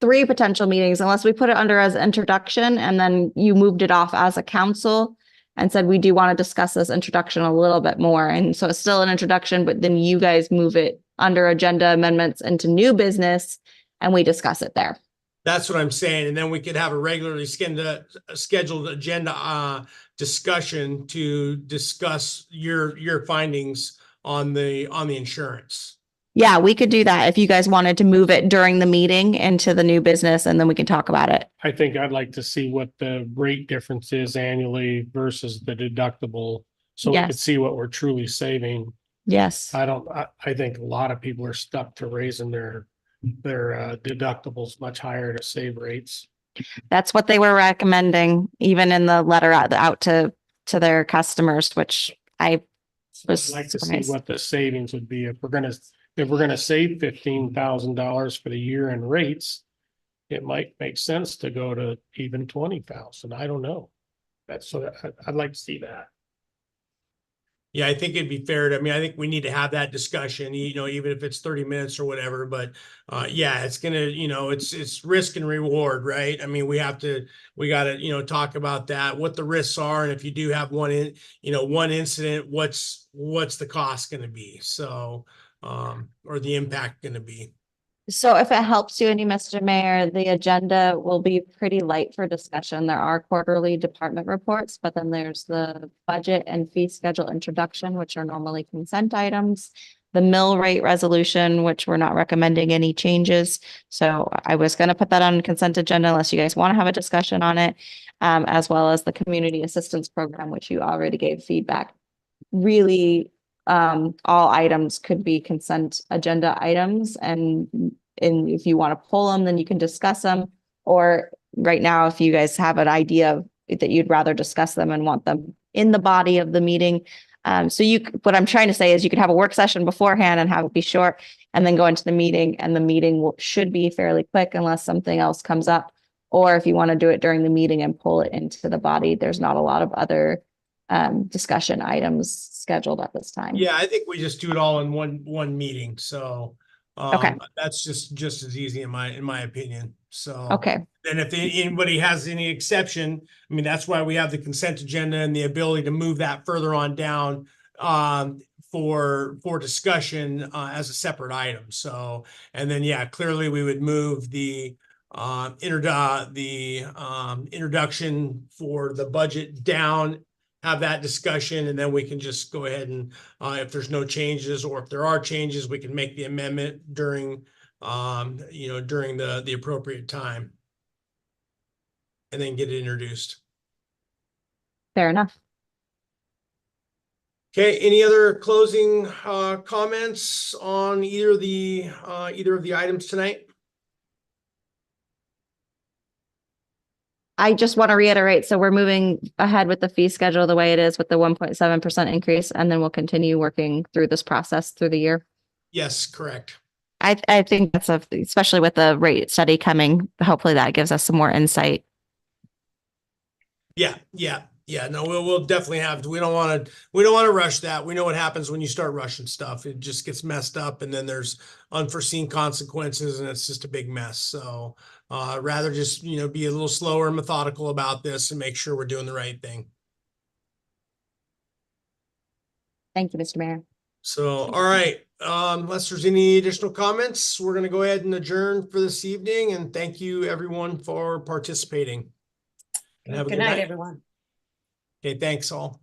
3 potential meetings unless we put it under as introduction and then you moved it off as a council and said, we do want to discuss this introduction a little bit more. And so it's still an introduction, but then you guys move it under agenda amendments into new business and we discuss it there. That's what I'm saying. And then we could have a regularly scheduled agenda discussion to discuss your findings on the insurance. Yeah, we could do that if you guys wanted to move it during the meeting into the new business and then we can talk about it. I think I'd like to see what the rate difference is annually versus the deductible. So we could Yes. see what we're truly saving. Yes. I think a lot of people are stuck to raising their deductibles much higher to save rates. That's what they were recommending, even in the letter out to their customers, which I was I'd like to see surprised. what the savings would be if we're gonna save $15,000 for the year in rates. It might make sense to go to even 20,000. I don't know. That's what I'd like to see that. Yeah, I think it'd be fair to, I mean, I think we need to have that discussion, even if it's 30 minutes or whatever, but yeah, it's gonna, it's risk and reward, right? I mean, we gotta, talk about that, what the risks are. And if you do have one incident, what's the cost gonna be? So, or the impact gonna be. So if it helps you any, Mr. Mayor, the agenda will be pretty light for discussion. There are quarterly department reports, but then there's the budget and fee schedule introduction, which are normally consent items. The mill rate resolution, which we're not recommending any changes. So I was going to put that on consent agenda unless you guys want to have a discussion on it, as well as the community assistance program, which you already gave feedback. Really, all items could be consent agenda items, and if you want to pull them, then you can discuss them. Or right now, if you guys have an idea that you'd rather discuss them and want them in the body of the meeting. What I'm trying to say is you could have a work session beforehand and have it be short and then go into the meeting, and the meeting should be fairly quick unless something else comes up. Or if you want to do it during the meeting and pull it into the body, there's not a lot of other discussion items scheduled at this time. Yeah, I think we just do it all in one meeting. So Okay. that's just as easy in my opinion. So Okay. and if anybody has any exception, I mean, that's why we have the consent agenda and the ability to move that further on down for discussion as a separate item. So, and then yeah, clearly we would move the introduction for the budget down, have that discussion, and then we can just go ahead and if there's no changes, or if there are changes, we can make the amendment during during the appropriate time and then get it introduced. Fair enough. Okay, any other closing comments on either of the items tonight? I just want to reiterate, so we're moving ahead with the fee schedule the way it is with the 1.7% increase, and then we'll continue working through this process through the year. Yes, correct. I think that's especially with the rate study coming, hopefully that gives us some more insight. Yeah. No, we'll definitely have to. We don't want to rush that. We know what happens when you start rushing stuff. It just gets messed up, and then there's unforeseen consequences, and it's just a big mess. So rather just be a little slower and methodical about this and make sure we're doing the right thing. Thank you, Mr. Mayor. So, all right. Unless there's any additional comments, we're going to go ahead and adjourn for this evening. And thank you, everyone, for participating. And have a Good night, everyone. Okay, thanks all.